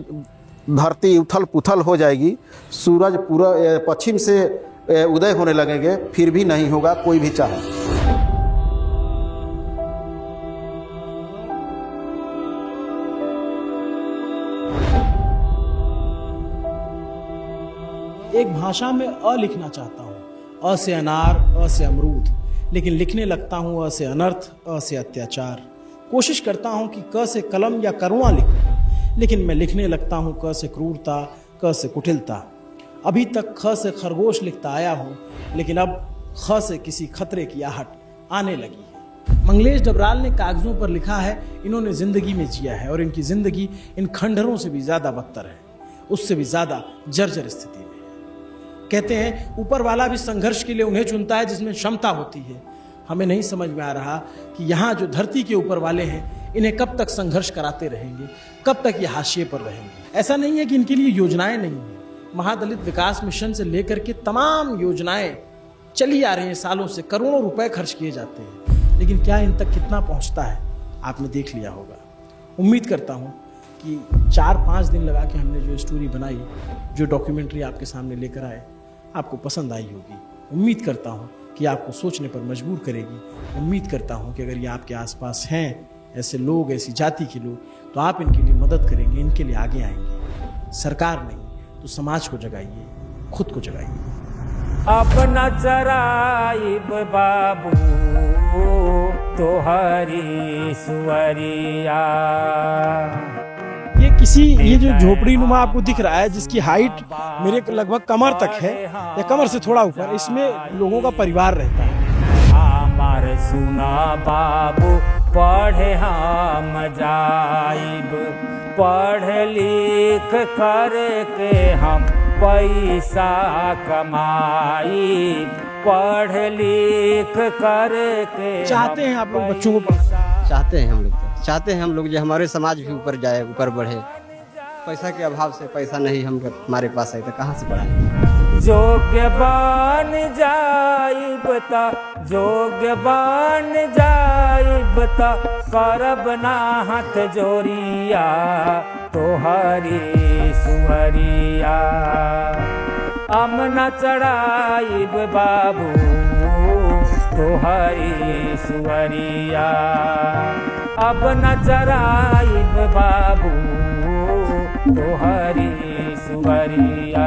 धरती उथल पुथल हो जाएगी, सूरज पूरा पश्चिम से उदय होने लगेंगे, फिर भी नहीं होगा कोई भी चाहे। एक भाषा में अ लिखना चाहता हूँ, अ से अनार, अ से अमरूद, लेकिन लिखने लगता हूँ अ से अनर्थ, अ से अत्याचार। कोशिश करता हूँ कि क से कलम या करुआ लिखूं, लेकिन मैं लिखने लगता हूँ क से क्रूरता, क से कुटिलता। अभी तक ख से खरगोश लिखता आया हूँ, लेकिन अब ख से किसी खतरे की आहट आने लगी है। मंगलेश डबराल ने कागजों पर लिखा है, इन्होंने जिंदगी में जिया है और इनकी जिंदगी इन खंडहरों से भी ज्यादा बदतर है, उससे भी ज्यादा जर्जर स्थिति में है। कहते हैं ऊपर वाला भी संघर्ष के लिए उन्हें चुनता है जिसमें क्षमता होती है। हमें नहीं समझ में आ रहा कि यहाँ जो धरती के ऊपर वाले हैं, इन्हें कब तक संघर्ष कराते रहेंगे, कब तक ये हाशिए पर रहेंगे। ऐसा नहीं है कि इनके लिए योजनाएं नहीं है। महादलित विकास मिशन से लेकर के तमाम योजनाएं चली आ रही हैं, सालों से करोड़ों रुपए खर्च किए जाते हैं, लेकिन क्या इन तक कितना पहुंचता है आपने देख लिया होगा। उम्मीद करता हूं कि 4-5 दिन लगा के हमने जो स्टोरी बनाई, जो डॉक्यूमेंट्री आपके सामने लेकर आए, आपको पसंद आई होगी। उम्मीद करता हूं कि आपको सोचने पर मजबूर करेगी। उम्मीद करता हूं कि अगर ये आपके आसपास हैं ऐसे लोग, ऐसी जाति के लोग, तो आप इनके लिए मदद करेंगे, इनके लिए आगे आएंगे। सरकार नहीं तो समाज को जगाइए, खुद को जगाइए। अपना चराइब बाबू तोहरी सुअरिया। ये जो झोपड़ी नुमा आपको दिख रहा है, जिसकी हाइट मेरे लगभग कमर तक है या कमर से थोड़ा ऊपर, इसमें लोगों का परिवार रहता है। हमारे सुना बाबू पढ़े हम जाइब, पढ़ लिख करके हम पैसा कमाई, पढ़ लिख करके। चाहते हैं आप लोग बच्चों को? चाहते हैं हम लोग, चाहते हैं हम लोग जो हमारे समाज भी ऊपर जाए, ऊपर बढ़े। पैसा के अभाव से पैसा नहीं हमारे पास है तो कहाँ से बढ़ाएं। जोग्य बन जाइब ता, जोग्य बन जाइब ता, करब ना हाथ जोरिया तोहरी सुहरिया। अमना चढ़ाइब बाबू तोहरी सुहरिया, अब न चराइब बाबू तोहरी सुहरिया।